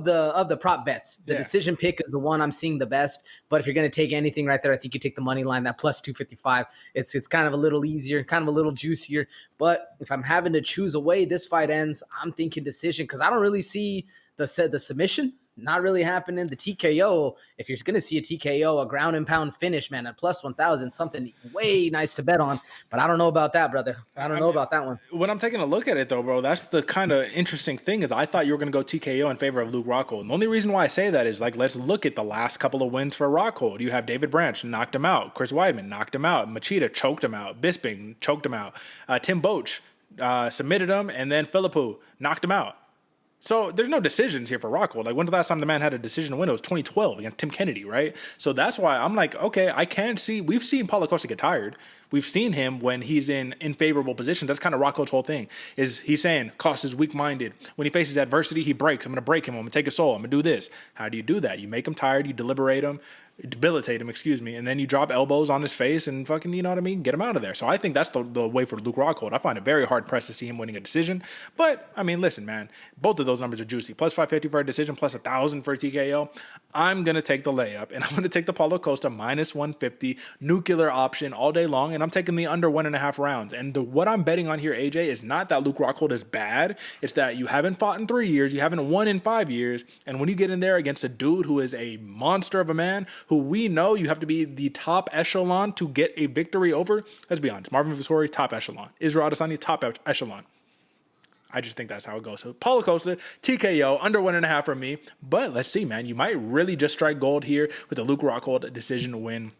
the prop bets, the decision pick is the one I'm seeing the best. But if you're going to take anything right there, I think you take the money line, that plus 255. It's kind of a little easier, kind of a little juicier. But if I'm having to choose a way this fight ends, I'm thinking decision because I don't really see the submission. Not really happening. The TKO, if you're going to see a TKO, a ground and pound finish, man, at plus 1,000, something way nice to bet on. But I don't know about that, brother. I don't know about that one. When I'm taking a look at it, though, bro, that's the kind of interesting thing is I thought you were going to go TKO in favor of Luke Rockhold. And the only reason why I say that is, like, let's look at the last couple of wins for Rockhold. You have David Branch, knocked him out. Chris Weidman, knocked him out. Machida, choked him out. Bisping, choked him out. Tim Boetsch, submitted him. And then Philippou, knocked him out. So there's no decisions here for Rockhold. Like, when's the last time the man had a decision to win? It was 2012 against Tim Kennedy, right? So that's why I'm like, okay, I can see. We've seen Paulo Costa get tired. We've seen him when he's in favorable positions. That's kind of Rockhold's whole thing. Is he's saying Costa's weak-minded. When he faces adversity, he breaks. I'm going to break him. I'm going to take his soul. I'm going to do this. How do you do that? You make him tired. You debilitate him, and then you drop elbows on his face and fucking, you know what I mean? Get him out of there. So I think that's the way for Luke Rockhold. I find it very hard pressed to see him winning a decision. But, I mean, listen, man, both of those numbers are juicy. Plus 550 for a decision, plus 1,000 for a TKO. I'm going to take the layup, and I'm going to take the Paulo Costa minus 150 nuclear option all day long, and I'm taking the under 1.5 rounds. And what I'm betting on here, AJ, is not that Luke Rockhold is bad. It's that you haven't fought in 3 years. You haven't won in 5 years. And when you get in there against a dude who is a monster of a man, who we know you have to be the top echelon to get a victory over, let's be honest, Marvin Vettori, top echelon. Israel Adesanya, top echelon. I just think that's how it goes. So Paulo Costa, TKO, under 1.5 for me. But let's see, man. You might really just strike gold here with the Luke Rockhold decision win.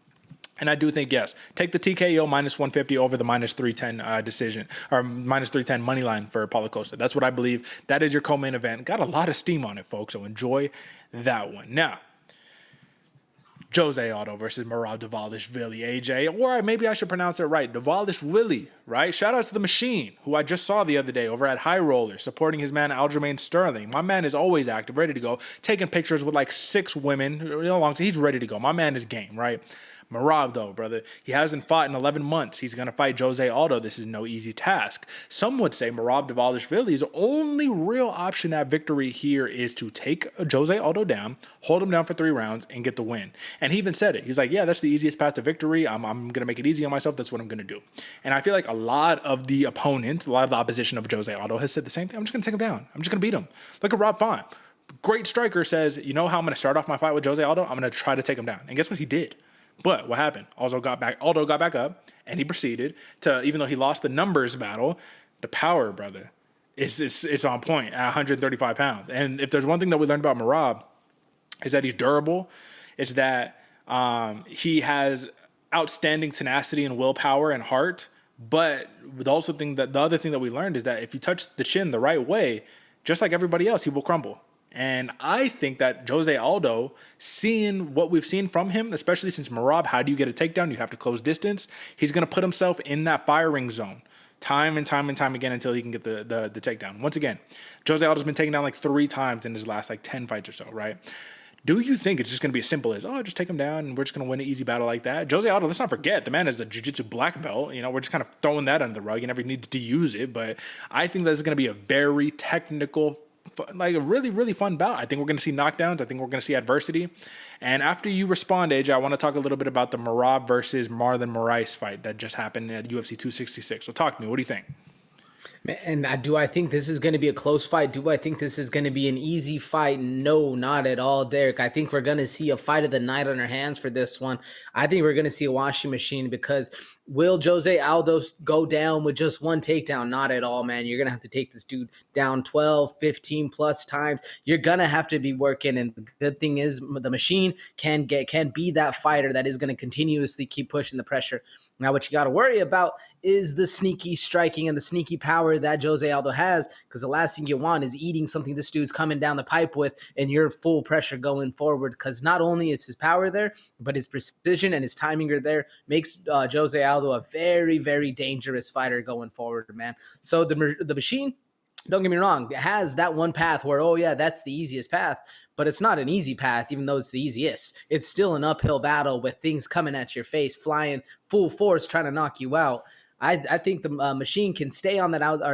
And I do think, yes, take the TKO minus 150 over the minus 310 decision, or minus 310 money line for Paulo Costa. That's what I believe. That is your co-main event. Got a lot of steam on it, folks, so enjoy that one. Now, Jose Aldo versus Merab Dvalishvili, AJ, or maybe I should pronounce it right, Dvalishvili right? Shout out to the Machine, who I just saw the other day over at High Roller, supporting his man Aljamain Sterling. My man is always active, ready to go, taking pictures with like 6 women. He's ready to go. My man is game, right? Merab, though, brother, he hasn't fought in 11 months. He's going to fight Jose Aldo. This is no easy task. Some would say Merab Dvalishvili's only real option at victory here is to take Jose Aldo down, hold him down for 3 rounds, and get the win. And he even said it. He's like, yeah, that's the easiest path to victory. I'm going to make it easy on myself. That's what I'm going to do. And I feel like a lot of the opponents, a lot of the opposition of Jose Aldo has said the same thing. I'm just going to take him down. I'm just going to beat him. Look at Rob Font. Great striker says, you know how I'm going to start off my fight with Jose Aldo? I'm going to try to take him down. And guess what he did? But what happened? Aldo got back up, and he proceeded to, even though he lost the numbers battle, the power, brother, it's on point at 135 pounds. And if there's one thing that we learned about Merab, is that he's durable. It's that he has outstanding tenacity and willpower and heart. But the other thing that we learned is that if you touch the chin the right way, just like everybody else, he will crumble. And I think that Jose Aldo, seeing what we've seen from him, especially since Merab, how do you get a takedown? You have to close distance. He's going to put himself in that firing zone time and time again until he can get the takedown. Once again, Jose Aldo's been taken down like 3 times in his last like 10 fights or so, right? Do you think it's just going to be as simple as, just take him down and we're just going to win an easy battle like that? Jose Aldo, let's not forget, the man is a jiu-jitsu black belt. We're just kind of throwing that under the rug. You never need to use it. But I think that's going to be a very technical, like a really, really fun bout. I think we're going to see knockdowns. I think we're going to see adversity. And after you respond, AJ, I want to talk a little bit about the Merab versus Marlon Moraes fight that just happened at UFC 266. So talk to me. What do you think? And do I think this is going to be a close fight? Do I think this is going to be an easy fight? No, not at all, Derek. I think we're going to see a fight of the night on our hands for this one. I think we're going to see a washing machine because will Jose Aldo go down with just one takedown? Not at all, man. You're going to have to take this dude down 12, 15 plus times. You're going to have to be working. And the good thing is the Machine can be that fighter that is going to continuously keep pushing the pressure. Now, what you got to worry about is the sneaky striking and the sneaky power that Jose Aldo has, because the last thing you want is eating something this dude's coming down the pipe with and you're full pressure going forward, because not only is his power there, but his precision and his timing are there, makes Jose Aldo a very, very dangerous fighter going forward, man. So the Machine, don't get me wrong, it has that one path where, that's the easiest path, but it's not an easy path, even though it's the easiest. It's still an uphill battle with things coming at your face, flying full force, trying to knock you out. I think the Machine can stay on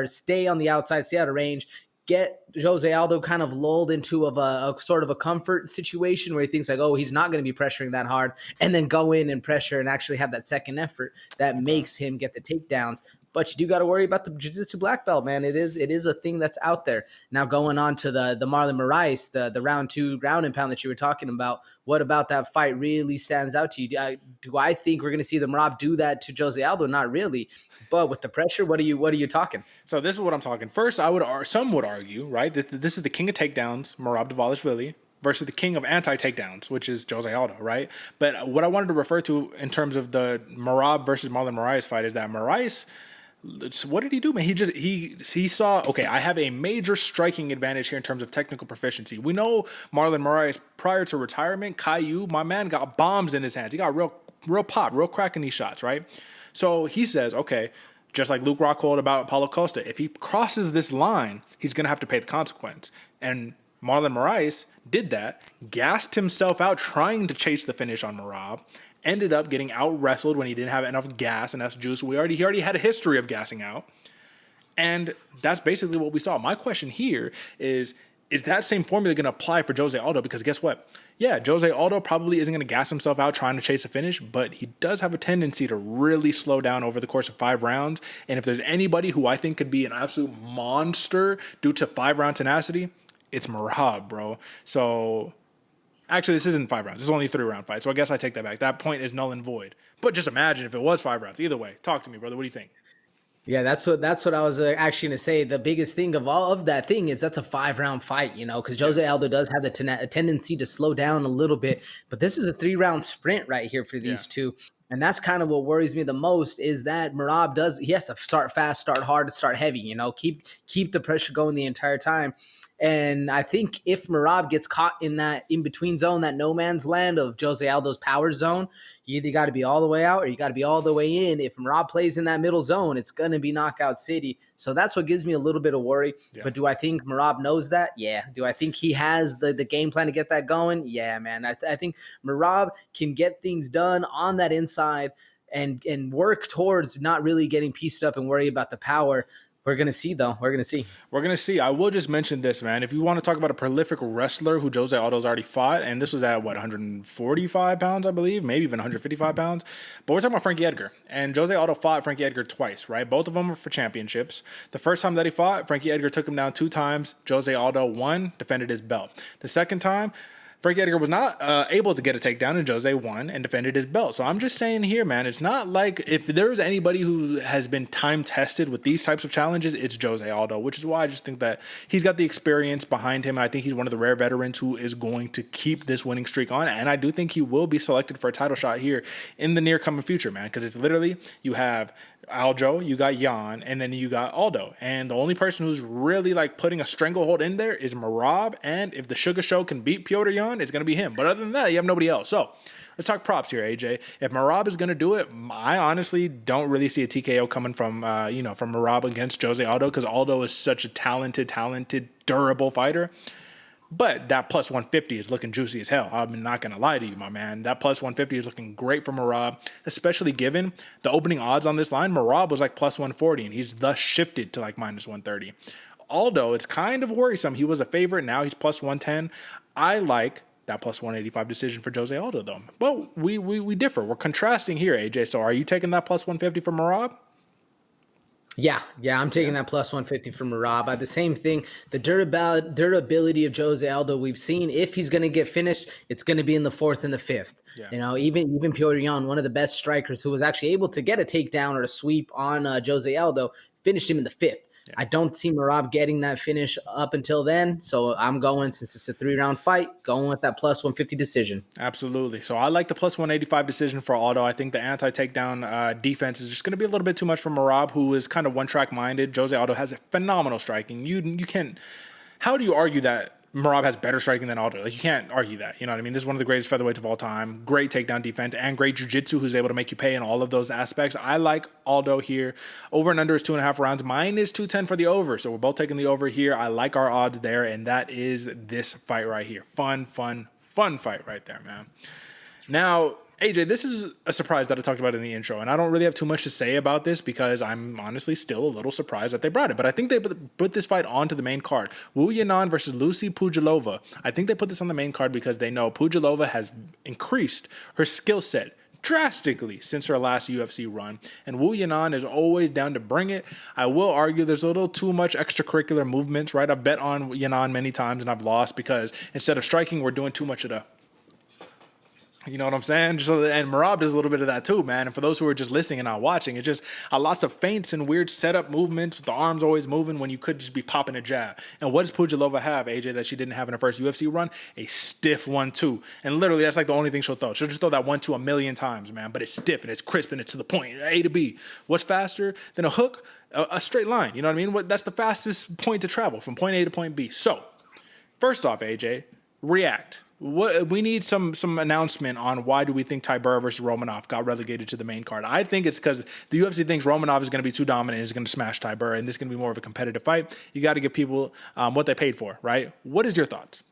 stay on the outside, stay out of range, get Jose Aldo kind of lulled into a sort of a comfort situation where he thinks like, he's not going to be pressuring that hard, and then go in and pressure and actually have that second effort that makes him get the takedowns. But you do got to worry about the jiu-jitsu black belt, man. It is a thing that's out there. Now going on to the Marlon Moraes, the round 2 ground and pound that you were talking about. What about that fight really stands out to you? Do I think we're going to see the Merab do that to Jose Aldo? Not really. But with the pressure, what are you talking? So this is what I'm talking. First, some would argue, right, that this is the king of takedowns, Merab Dvalishvili, versus the king of anti-takedowns, which is Jose Aldo, right? But what I wanted to refer to in terms of the Merab versus Marlon Moraes fight is that Moraes, what did he do, man? He saw, okay, I have a major striking advantage here in terms of technical proficiency. We know Marlon Moraes, prior to retirement, Caillou, my man got bombs in his hands. He got real pop, real crack in these shots, right? So he says, okay, just like Luke Rockhold about Paulo Costa, if he crosses this line, he's going to have to pay the consequence. And Marlon Moraes did that, gassed himself out trying to chase the finish on Merab, ended up getting out-wrestled when he didn't have enough gas and enough juice. He already had a history of gassing out. And that's basically what we saw. My question here is that same formula going to apply for Jose Aldo? Because guess what? Yeah, Jose Aldo probably isn't going to gas himself out trying to chase a finish, but he does have a tendency to really slow down over the course of 5 rounds. And if there's anybody who I think could be an absolute monster due to 5-round tenacity, it's Merab, bro. So actually, this isn't 5 rounds. It's only a 3-round fight. So I guess I take that back. That point is null and void. But just imagine if it was 5 rounds. Either way, talk to me, brother. What do you think? Yeah, that's what I was actually going to say. The biggest thing of all of that thing is that's a 5-round fight, because Jose Aldo does have the tendency to slow down a little bit. But this is a 3-round sprint right here for these two. And that's kind of what worries me the most is that Merab he has to start fast, start hard, start heavy, keep the pressure going the entire time. And I think if Merab gets caught in that in-between zone, that no man's land of Jose Aldo's power zone, you either got to be all the way out or you got to be all the way in. If Merab plays in that middle zone, it's going to be knockout city. So that's what gives me a little bit of worry. Yeah. But do I think Merab knows that? Yeah. Do I think he has the game plan to get that going? Yeah, man. I think Merab can get things done on that inside and work towards not really getting pieced up and worry about the power. We're going to see, though. We're going to see. I will just mention this, man. If you want to talk about a prolific wrestler who Jose Aldo's already fought, and this was at, 145 pounds, I believe, maybe even 155 pounds. But we're talking about Frankie Edgar. And Jose Aldo fought Frankie Edgar twice, right? Both of them were for championships. The first time that he fought, Frankie Edgar took him down 2 times. Jose Aldo won, defended his belt. The second time, Frankie Edgar was not able to get a takedown, and Jose won and defended his belt. So I'm just saying here, man, it's not like if there's anybody who has been time-tested with these types of challenges, it's Jose Aldo, which is why I just think that he's got the experience behind him, and I think he's one of the rare veterans who is going to keep this winning streak on, and I do think he will be selected for a title shot here in the near-coming future, man, because it's literally you have Aljo, you got Yanan, and then you got Aldo. And the only person who's really like putting a stranglehold in there is Merab. And if the Sugar Show can beat Piotr Yan, it's going to be him. But other than that, you have nobody else. So let's talk props here, AJ. If Merab is going to do it, I honestly don't really see a TKO coming from Merab against Jose Aldo, because Aldo is such a talented, durable fighter. But that plus 150 is looking juicy as hell. I'm not going to lie to you, my man. That plus 150 is looking great for Merab, especially given the opening odds on this line. Merab was like plus 140, and he's thus shifted to like minus 130. Aldo, it's kind of worrisome. He was a favorite. Now he's plus 110. I like that plus 185 decision for Jose Aldo, though. Well, we differ. We're contrasting here, AJ. So are you taking that plus 150 for Merab? Yeah, I'm taking that plus 150 from Merab. The same thing, the durability of Jose Aldo we've seen. If he's going to get finished, it's going to be in the 4th and the 5th. Yeah. Even Piotr Yan, one of the best strikers who was actually able to get a takedown or a sweep on Jose Aldo, finished him in the 5th. Yeah. I don't see Merab getting that finish up until then. So I'm going, since it's a 3-round fight, going with that plus 150 decision. Absolutely. So I like the plus 185 decision for Aldo. I think the anti-takedown defense is just going to be a little bit too much for Merab, who is kind of one-track minded. Jose Aldo has a phenomenal striking. You can't. How do you argue that Merab has better striking than Aldo? Like, you can't argue that. You know what I mean? This is one of the greatest featherweights of all time. Great takedown defense and great jiu-jitsu, who's able to make you pay in all of those aspects. I like Aldo here. Over and under is 2.5 rounds. Mine is 210 for the over. So we're both taking the over here. I like our odds there, and that is this fight right here. Fun fight right there, man. Now, AJ, this is a surprise that I talked about in the intro, and I don't really have too much to say about this because I'm honestly still a little surprised that they brought it. But I think they put this fight onto the main card. Yanan versus Lucie Pudilová. I think they put this on the main card because they know Pudilová has increased her skill set drastically since her last UFC run, and Yanan is always down to bring it. I will argue there's a little too much extracurricular movements, right? I've bet on Yanan many times and I've lost because instead of striking, we're doing too much of the... You know what I'm saying? And Merab does a little bit of that too, man. And for those who are just listening and not watching, it's just lots of feints and weird setup movements, with the arms always moving when you could just be popping a jab. And what does Pudilová have, AJ, that she didn't have in her first UFC run? A stiff 1-2. And literally, that's like the only thing she'll throw. She'll just throw that 1-2 a million times, man. But it's stiff and it's crisp and it's to the point, A to B. What's faster than a hook? A straight line. You know what I mean? That's the fastest point to travel from point A to point B. So, first off, AJ, react. We need some announcement on why do we think Tybura versus Romanov got relegated to the main card. I think it's because the UFC thinks Romanov is going to be too dominant and is going to smash Tybura, and this is going to be more of a competitive fight. You got to give people what they paid for, right? What is your thoughts?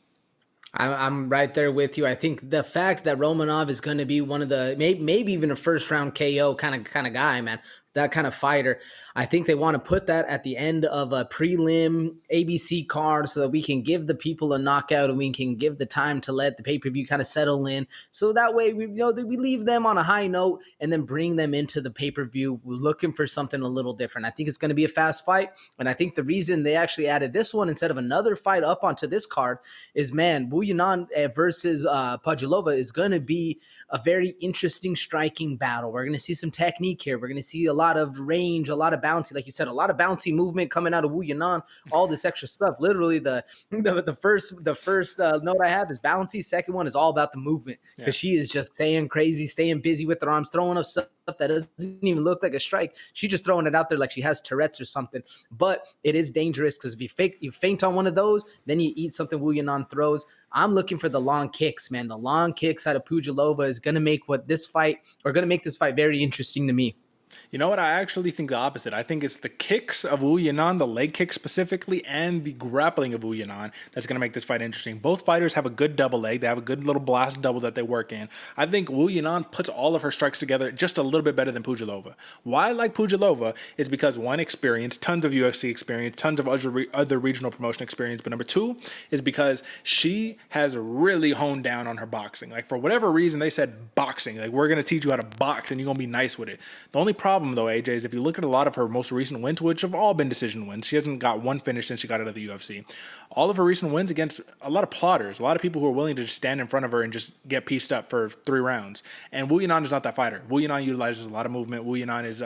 I'm right there with you. I think the fact that Romanov is going to be one of the maybe even a first round KO kind of guy, man, that kind of fighter. I think they want to put that at the end of a prelim ABC card so that we can give the people a knockout and we can give the time to let the pay-per-view kind of settle in. So that way we leave them on a high note and then bring them into the pay-per-view looking for something a little different. I think it's going to be a fast fight. And I think the reason they actually added this one instead of another fight up onto this card is, man, Yanan versus Pudilová is going to be a very interesting striking battle. We're going to see some technique here. We're going to see a lot lot of range, a lot of bouncy, like you said, a lot of bouncy movement coming out of Wu Yanan, all this extra stuff. Literally, the first note I have is bouncy. Second one is all about the movement, because she is just staying crazy, staying busy with her arms, throwing up stuff that doesn't even look like a strike. She's just throwing it out there like she has Tourette's or something. But it is dangerous, because if you faint on one of those, then you eat something Wu Yanan throws. I'm looking for the long kicks, man. The long kicks out of Pudilová is going to make this fight very interesting to me. You know what? I actually think the opposite. I think it's the kicks of Wu Yanan, the leg kick specifically, and the grappling of Wu Yanan that's going to make this fight interesting. Both fighters have a good double leg. They have a good little blast double that they work in. I think Wu Yanan puts all of her strikes together just a little bit better than Pudilová. Why I like Pudilová is because, one, experience, tons of UFC experience, tons of other regional promotion experience. But number two is because she has really honed down on her boxing. Like, for whatever reason, they said boxing. Like, we're going to teach you how to box and you're going to be nice with it. The only problem, though, AJ, is if you look at a lot of her most recent wins, which have all been decision wins, she hasn't got one finish since she got out of the UFC. All of her recent wins against a lot of plotters, a lot of people who are willing to just stand in front of her and just get pieced up for 3 rounds. And Wu Yanan is not that fighter. Wu Yanan utilizes a lot of movement. Wu Yanan is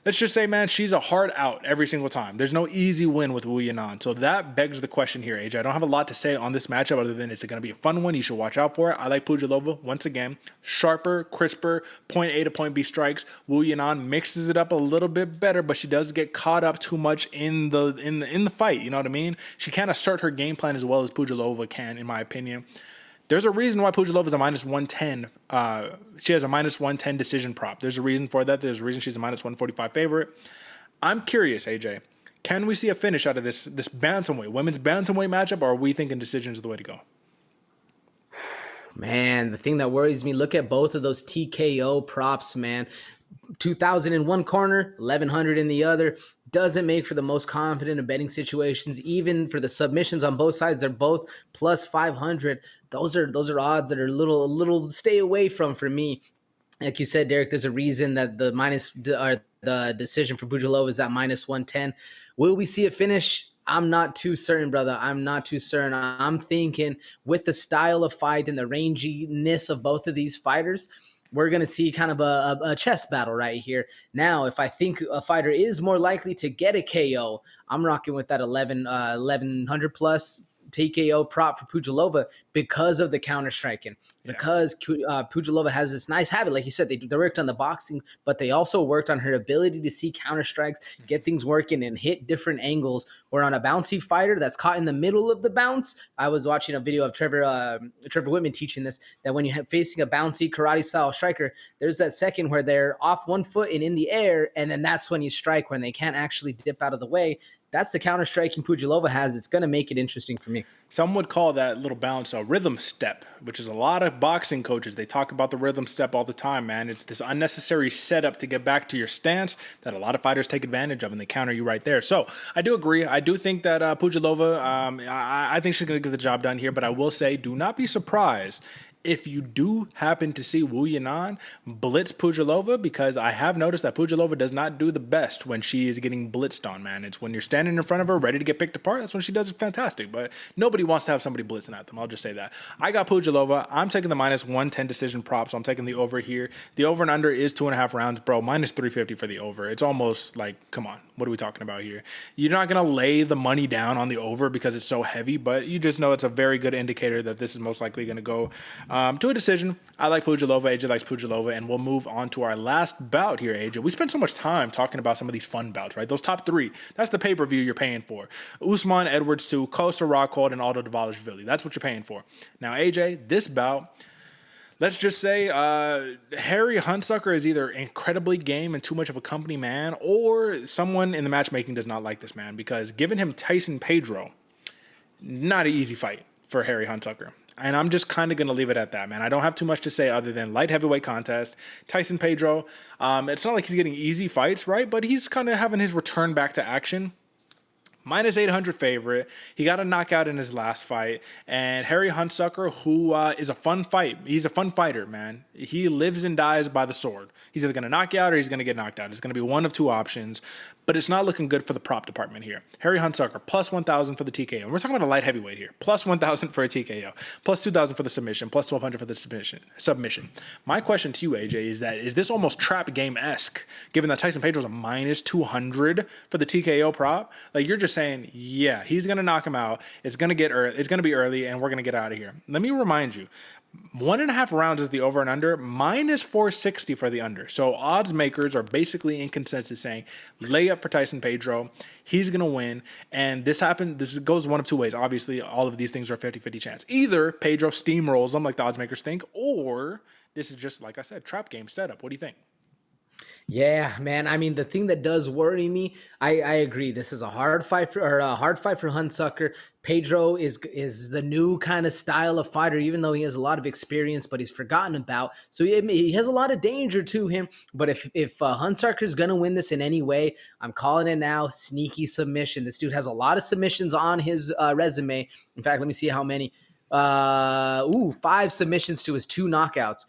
let's just say, man, she's a hard out every single time. There's no easy win with Wu Yanan. So that begs the question here, AJ. I don't have a lot to say on this matchup other than it's going to be a fun one. You should watch out for it. I like Pudilová, once again. Sharper, crisper, point A to point B strikes. Wu Yanan mixes it up a little bit better, but she does get caught up too much in the fight. You know what I mean? She can't assert her game plan as well as Pudilová can, in my opinion. There's a reason why Pudilová is a minus 110. She has a minus 110 decision prop. There's a reason for that. There's a reason she's a minus 145 favorite. I'm curious, AJ. Can we see a finish out of this bantamweight, women's bantamweight matchup, or are we thinking decisions is the way to go? Man, the thing that worries me, look at both of those TKO props, man. 2,000 in one corner, 1,100 in the other. Doesn't make for the most confident in betting situations. Even for the submissions on both sides, they're both plus 500. Those are odds that are a little stay away from for me. Like you said, Derek, there's a reason that the decision for Pudilová is at minus 110. Will we see a finish? I'm not too certain, brother. I'm not too certain. I'm thinking with the style of fight and the ranginess of both of these fighters, we're going to see kind of a chess battle right here. Now, if I think a fighter is more likely to get a KO, I'm rocking with that 1,100 plus TKO prop for Pudilová because of the counter striking. Because Pudilová has this nice habit, like you said, they worked on the boxing, but they also worked on her ability to see counter strikes, get things working, and hit different angles. Where on a bouncy fighter that's caught in the middle of the bounce, I was watching a video of Trevor Whitman teaching this, that when you're facing a bouncy karate style striker, there's that second where they're off one foot and in the air, and then that's when you strike, when they can't actually dip out of the way. That's the counter striking Pudilová has. It's going to make it interesting for me. Some would call that little bounce a rhythm step, which is a lot of boxing coaches. They talk about the rhythm step all the time, man. It's this unnecessary setup to get back to your stance that a lot of fighters take advantage of, and they counter you right there. So I do agree. I do think that Pudilová, I think she's going to get the job done here, but I will say do not be surprised if you do happen to see Wu Yanan blitz Pudilová, because I have noticed that Pudilová does not do the best when she is getting blitzed on, man. It's when you're standing in front of her, ready to get picked apart, that's when she does it fantastic. But nobody wants to have somebody blitzing at them. I'll just say that. I got Pudilová. I'm taking the minus 110 decision prop, so I'm taking the over here. The over and under is 2.5 rounds, bro. Minus 350 for the over. It's almost like, come on, what are we talking about here? You're not going to lay the money down on the over because it's so heavy, but you just know it's a very good indicator that this is most likely going to go to a decision. I like Pudilová. AJ likes Pudilová, and we'll move on to our last bout here, AJ. We spent so much time talking about some of these fun bouts, right? Those top 3. That's the pay-per-view you're paying for. Usman, Edwards 2, Costa, Rockhold, and Aldo Dvalishvili. That's what you're paying for. Now, AJ, this bout, let's just say Harry Hunsucker is either incredibly game and too much of a company man, or someone in the matchmaking does not like this man, because giving him Tyson Pedro, not an easy fight for Harry Hunsucker. And I'm just kind of going to leave it at that, man. I don't have too much to say other than light heavyweight contest. Tyson Pedro, it's not like he's getting easy fights, right? But he's kind of having his return back to action. Minus 800 favorite. He got a knockout in his last fight. And Harry Hunsucker, who is a fun fight. He's a fun fighter, man. He lives and dies by the sword. He's either going to knock you out or he's going to get knocked out. It's going to be one of two options. But it's not looking good for the prop department here. Harry Hunsucker, plus 1,000 for the TKO. And we're talking about a light heavyweight here. Plus 1,000 for a TKO. Plus 2,000 for the submission. Plus 1,200 for the submission. My question to you, AJ, is this almost trap game-esque, given that Tyson Pedro's a minus 200 for the TKO prop? Like, you're just saying, yeah, he's going to knock him out. It's going to be early, and we're going to get out of here. Let me remind you, 1.5 rounds is the over and under, minus 460 for the under. So odds makers are basically in consensus saying, lay up for Tyson Pedro. He's going to win. And this goes one of two ways. Obviously, all of these things are 50-50 chance. Either Pedro steamrolls them like the odds makers think, or this is just, like I said, trap game setup. What do you think? Yeah, man. I mean, the thing that does worry me, I agree. This is a hard fight for Hunsucker. Pedro is the new kind of style of fighter, even though he has a lot of experience, but he's forgotten about. So he has a lot of danger to him. But if Hunsucker is going to win this in any way, I'm calling it now. Sneaky submission. This dude has a lot of submissions on his resume. In fact, let me see how many. 5 submissions to his 2 knockouts.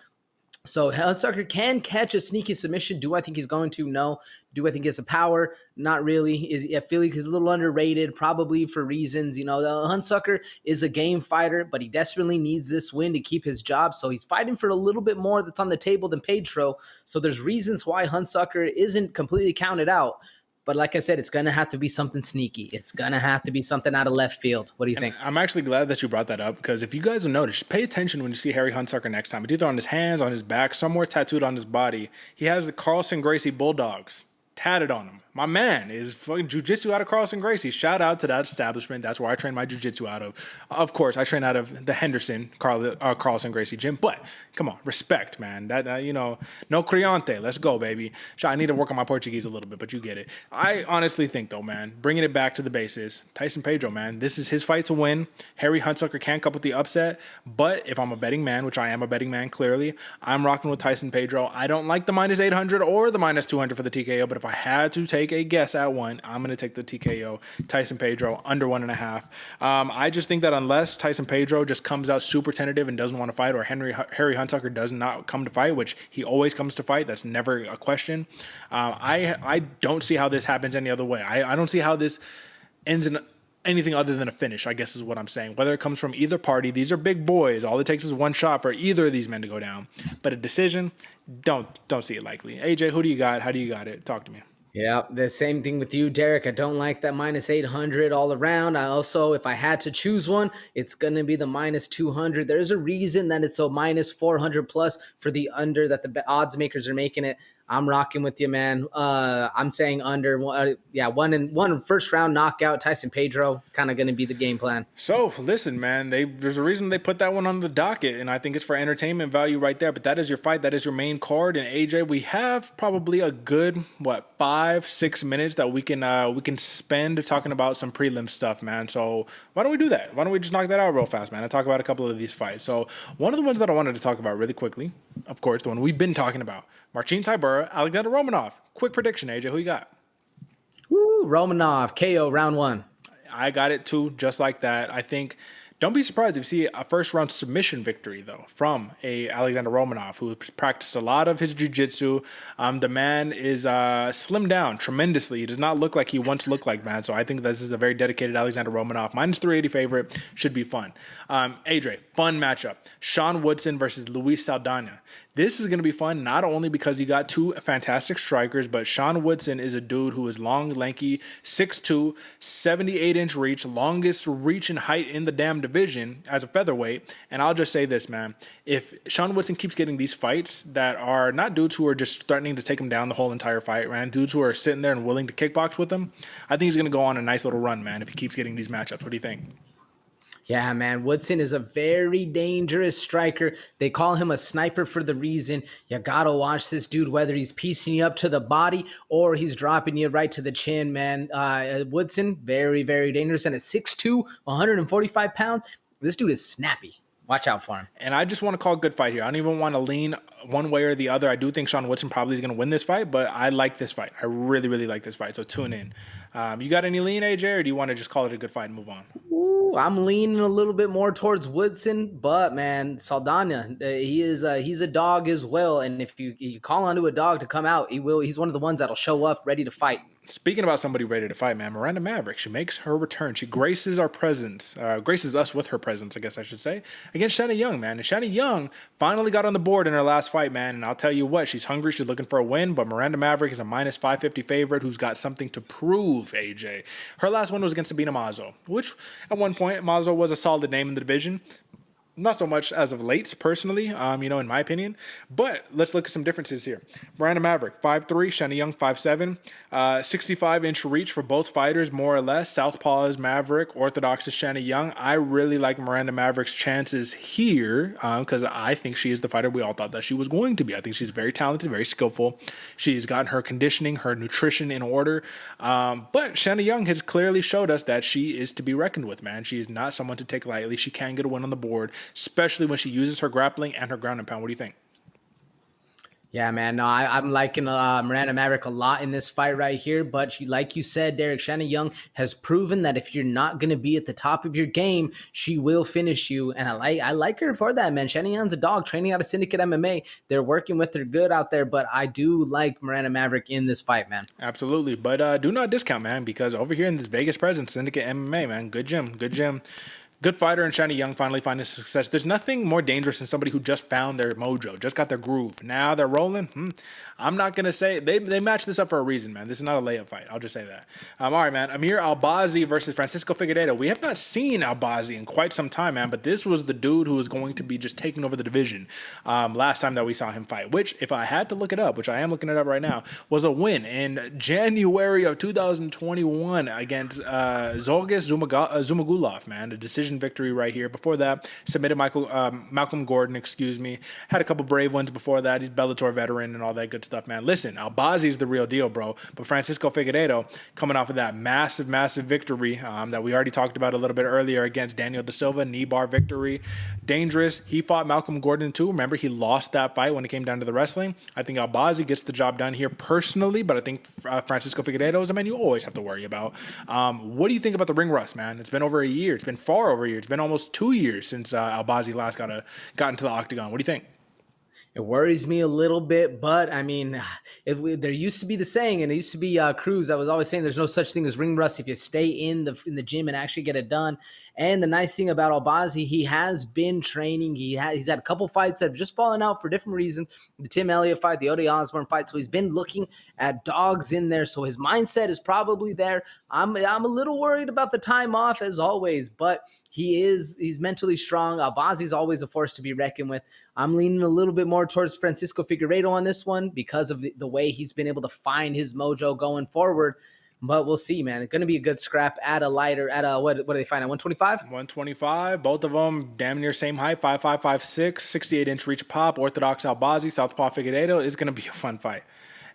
So Hunsucker can catch a sneaky submission. Do I think he's going to? No. Do I think he has the power? Not really. I feel like he's a little underrated, probably for reasons. The Hunsucker is a game fighter, but he desperately needs this win to keep his job. So he's fighting for a little bit more that's on the table than Pedro. So there's reasons why Hunsucker isn't completely counted out. But like I said, it's going to have to be something sneaky. It's going to have to be something out of left field. What do you think? I'm actually glad that you brought that up, because if you guys have noticed, pay attention when you see Harry Hunsucker next time. It's either on his hands, on his back, somewhere tattooed on his body. He has the Carlson Gracie Bulldogs tatted on him. My man is fucking jiu-jitsu out of Carlson Gracie. Shout out to that establishment. That's where I train my jiu-jitsu out of. Of course, I train out of the Henderson Carlson Gracie gym. But come on, respect, man. That no criante. Let's go, baby. I need to work on my Portuguese a little bit, but you get it. I honestly think, though, man, bringing it back to the bases, Tyson Pedro, man, this is his fight to win. Harry Hunsucker can't come up with the upset. But if I'm a betting man, which I am a betting man, clearly, I'm rocking with Tyson Pedro. I don't like the minus 800 or the minus 200 for the TKO, but if I had to take a guess at one, I'm going to take the TKO, Tyson Pedro, under 1.5. I just think that unless Tyson Pedro just comes out super tentative and doesn't want to fight, or Harry Hunsucker does not come to fight, which he always comes to fight, that's never a question. I don't see how this happens any other way. I don't see how this ends in anything other than a finish, I guess is what I'm saying. Whether it comes from either party, these are big boys. All it takes is one shot for either of these men to go down. But a decision, don't see it likely. AJ, who do you got? How do you got it? Talk to me. Yeah, the same thing with you, Derek. I don't like that minus 800 all around. I also, if I had to choose one, it's going to be the minus 200. There's a reason that it's a minus 400 plus for the under that the odds makers are making it. I'm rocking with you, man. I'm saying under. One first round knockout, Tyson Pedro, kind of going to be the game plan. So listen, man, there's a reason they put that one on the docket, and I think it's for entertainment value right there. But that is your fight. That is your main card. And AJ, we have probably a good 5-6 minutes that we can spend talking about some prelim stuff, man. So why don't we do that? Why don't we just knock that out real fast, man, and talk about a couple of these fights. So one of the ones that I wanted to talk about really quickly, of course, the one we've been talking about, Marcin Tybura, Alexander Romanov. Quick prediction, AJ. Who you got? Woo, Romanov, KO, round 1. I got it too, just like that. I think, don't be surprised if you see a first round submission victory, though, from a Alexander Romanov, who practiced a lot of his jiu-jitsu. The man is slimmed down tremendously. He does not look like he once looked like, man. So I think this is a very dedicated Alexander Romanov. Minus 380 favorite. Should be fun. AJ, fun matchup. Sean Woodson versus Luis Saldana. This is going to be fun, not only because you got two fantastic strikers, but Sean Woodson is a dude who is long, lanky, 6'2", 78-inch reach, longest reach and height in the damn division as a featherweight. And I'll just say this, man. If Sean Woodson keeps getting these fights that are not dudes who are just threatening to take him down the whole entire fight, man, dudes who are sitting there and willing to kickbox with him, I think he's going to go on a nice little run, man, if he keeps getting these matchups. What do you think? Yeah, man, Woodson is a very dangerous striker. They call him a sniper for the reason. You gotta watch this dude, whether he's piecing you up to the body or he's dropping you right to the chin, man. Woodson, very, very dangerous. And at 6'2", 145 pounds, this dude is snappy. Watch out for him. And I just want to call a good fight here. I don't even want to lean one way or the other. I do think Sean Woodson probably is going to win this fight, but I like this fight. I really, really like this fight. So tune in. You got any lean, AJ, or do you want to just call it a good fight and move on? Ooh, I'm leaning a little bit more towards Woodson, but man, Saldana, he's a dog as well. And if you call onto a dog to come out, he will. He's one of the ones that'll show up ready to fight. Speaking about somebody ready to fight, man, Miranda Maverick, she makes her return. She graces our presence, graces us with her presence, I guess I should say, against Shanna Young, man. And Shanna Young finally got on the board in her last fight, man. And I'll tell you what, she's hungry. She's looking for a win, but Miranda Maverick is a minus 550 favorite who's got something to prove, AJ. Her last win was against Sabina Mazo, which at one point, Mazo was a solid name in the division. Not so much as of late, personally, in my opinion. But let's look at some differences here. Miranda Maverick, 5'3", Shanna Young, 5'7". 65-inch reach for both fighters, more or less. Southpaw is Maverick, orthodox is Shanna Young. I really like Miranda Maverick's chances here because I think she is the fighter we all thought that she was going to be. I think she's very talented, very skillful. She's gotten her conditioning, her nutrition in order. But Shanna Young has clearly showed us that she is to be reckoned with, man. She is not someone to take lightly. She can get a win on the board, especially when she uses her grappling and her ground and pound. What do you think? Yeah, man. No, I'm liking Miranda Maverick a lot in this fight right here. But like you said, Derek, Shanna Young has proven that if you're not going to be at the top of your game, she will finish you. And I like her for that, man. Shanna Young's a dog training out of Syndicate MMA. They're working with her good out there. But I do like Miranda Maverick in this fight, man. Absolutely. But do not discount, man, because over here in this Vegas presence, Syndicate MMA, man, good gym. Good fighter, and Shanna Young finally finding success. There's nothing more dangerous than somebody who just found their mojo, just got their groove. Now they're rolling. I'm not going to say they matched this up for a reason, man. This is not a layup fight. I'll just say that. All right, man. Amir Albazi versus Francisco Figueiredo. We have not seen Albazi in quite some time, man, but this was the dude who was going to be just taking over the division last time that we saw him fight, which, if I had to look it up, which I am looking it up right now, was a win in January of 2021 against Zolgis Zumagulov, man. A decision victory right here. Before that, submitted Malcolm Gordon, had a couple brave ones before that. He's Bellator veteran and all that good stuff, man. Listen, Albazi's the real deal, bro. But Francisco Figueiredo coming off of that massive victory that we already talked about a little bit earlier against Daniel Da Silva, knee bar victory. Dangerous. He fought Malcolm Gordon too. Remember, he lost that fight when it came down to the wrestling. I think Albazi gets the job done here personally, but I think Francisco Figueiredo is a man you always have to worry about. What do you think about the ring rust, man? It's been over a year. It's been far over a year. It's been almost 2 years since Albazi last got into the octagon. What do you think? It worries me a little bit, but I mean, there used to be the saying, and it used to be Cruz that was always saying there's no such thing as ring rust if you stay in the gym and actually get it done. And the nice thing about Albazi, he has been training. He's had a couple fights that have just fallen out for different reasons. The Tim Elliott fight, the Ode Osborne fight. So he's been looking at dogs in there. So his mindset is probably there. I'm a little worried about the time off as always, but he's mentally strong. Albazi's always a force to be reckoned with. I'm leaning a little bit more towards Francisco Figueiredo on this one because of the way he's been able to find his mojo going forward. But we'll see, man. It's going to be a good scrap at what do they find at 125? 125. Both of them damn near same height, 5'5", 5'6", 68-inch reach pop. Orthodox Albazi, Southpaw Figueiredo. Is going to be a fun fight.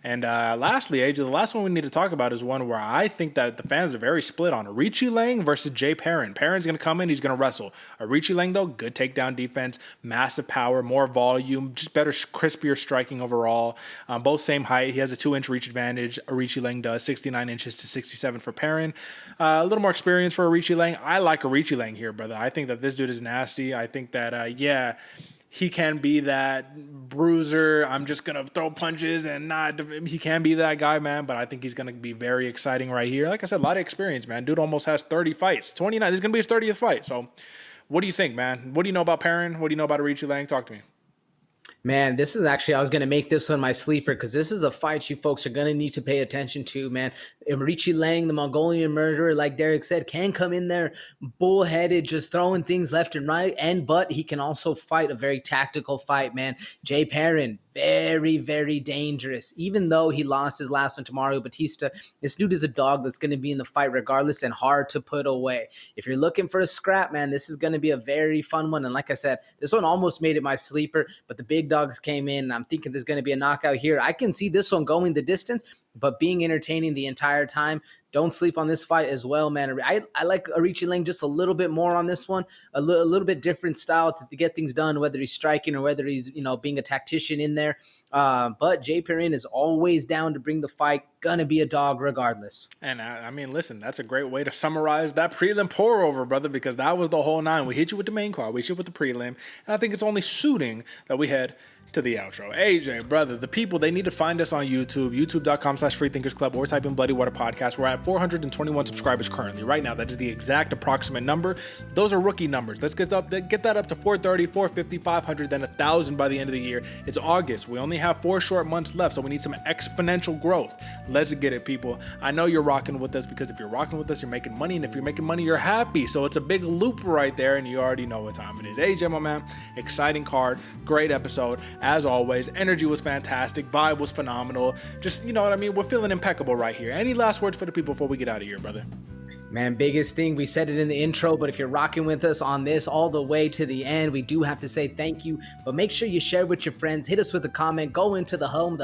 And lastly, AJ, the last one we need to talk about is one where I think that the fans are very split on. Arichi Lang versus Jay Perrin. Perrin's going to come in. He's going to wrestle. Arichi Lang, though, good takedown defense, massive power, more volume, just better, crispier striking overall. Both same height. He has a 2-inch reach advantage. Arichi Lang does 69 inches to 67 for Perrin. A little more experience for Arichi Lang. I like Arichi Lang here, brother. I think that this dude is nasty. I think that, he can be that bruiser. I'm just going to throw punches and not. He can be that guy, man, but I think he's going to be very exciting right here. Like I said, a lot of experience, man. Dude almost has 30 fights. 29. This is going to be his 30th fight. So what do you think, man? What do you know about Perrin? What do you know about Arichi Lang? Talk to me. Man, this is actually, I was going to make this one my sleeper because this is a fight you folks are going to need to pay attention to, man. Richie Lang, the Mongolian murderer, like Derek said, can come in there bullheaded, just throwing things left and right. But he can also fight a very tactical fight, man. Jay Perrin, very, very dangerous. Even though he lost his last one to Mario Batista, this dude is a dog that's going to be in the fight regardless and hard to put away. If you're looking for a scrap, man, this is going to be a very fun one. And like I said, this one almost made it my sleeper, but the big dogs came in. I'm thinking there's going to be a knockout here. I can see this one going the distance, but being entertaining the entire entire time. Don't sleep on this fight as well, man. I like Aoriqileng just a little bit more on this one, a little bit different style to get things done, whether he's striking or whether he's, being a tactician in there. But Jay Perrin is always down to bring the fight, gonna be a dog regardless. And I mean, listen, that's a great way to summarize that prelim pour-over, brother, because that was the whole nine. We hit you with the main card, we hit you with the prelim, and I think it's only suiting that we head to the outro. AJ, brother, the people, they need to find us on YouTube, youtube.com/freethinkersclub, or type in Bloody Water Podcast. We're at 421 subscribers currently. Right now, that is the exact approximate number. Those are rookie numbers. Let's get that up to 430, 450, 500, then 1,000 by the end of the year. It's August. We only have 4 short months left, so we need some exponential growth. Let's get it, people. I know you're rocking with us, because if you're rocking with us, you're making money, and if you're making money, you're happy. So it's a big loop right there, and you already know what time it is. AJ, my man, exciting card, great episode. As always, energy was fantastic, vibe was phenomenal. Just, you know what I mean? We're feeling impeccable right here. Any last words for the people before we get out of here, brother? Man, biggest thing, we said it in the intro, but if you're rocking with us on this all the way to the end, we do have to say thank you. But make sure you share with your friends, hit us with a comment, go into the hub,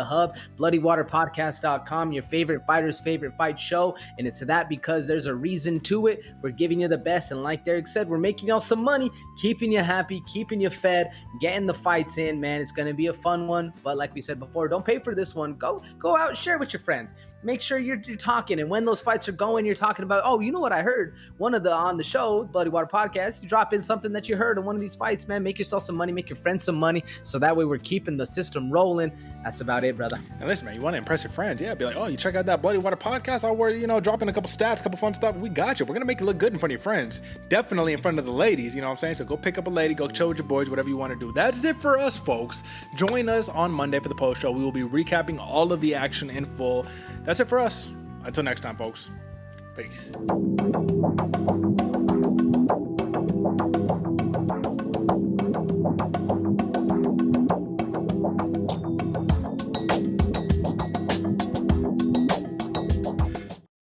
bloodywaterpodcast.com, your favorite fighter's favorite fight show. And it's that because there's a reason to it. We're giving you the best. And like Derick said, we're making y'all some money, keeping you happy, keeping you fed, getting the fights in, man. It's going to be a fun one. But like we said before, don't pay for this one. Go out, share with your friends. Make sure you're talking. And when those fights are going, you're talking about, oh, you know what I heard? On the show, Bloody Water Podcast, you drop in something that you heard in one of these fights, man. Make yourself some money, make your friends some money. So that way we're keeping the system rolling. That's about it, brother. And listen, man, you want to impress your friends. Yeah, be like, oh, you check out that Bloody Water Podcast. I'll worry, dropping a couple stats, a couple fun stuff. We got you. We're going to make you look good in front of your friends. Definitely in front of the ladies, you know what I'm saying? So go pick up a lady, go chill with your boys, whatever you want to do. That's it for us, folks. Join us on Monday for the post show. We will be recapping all of the action in full. That's it for us. Until next time, folks. Peace.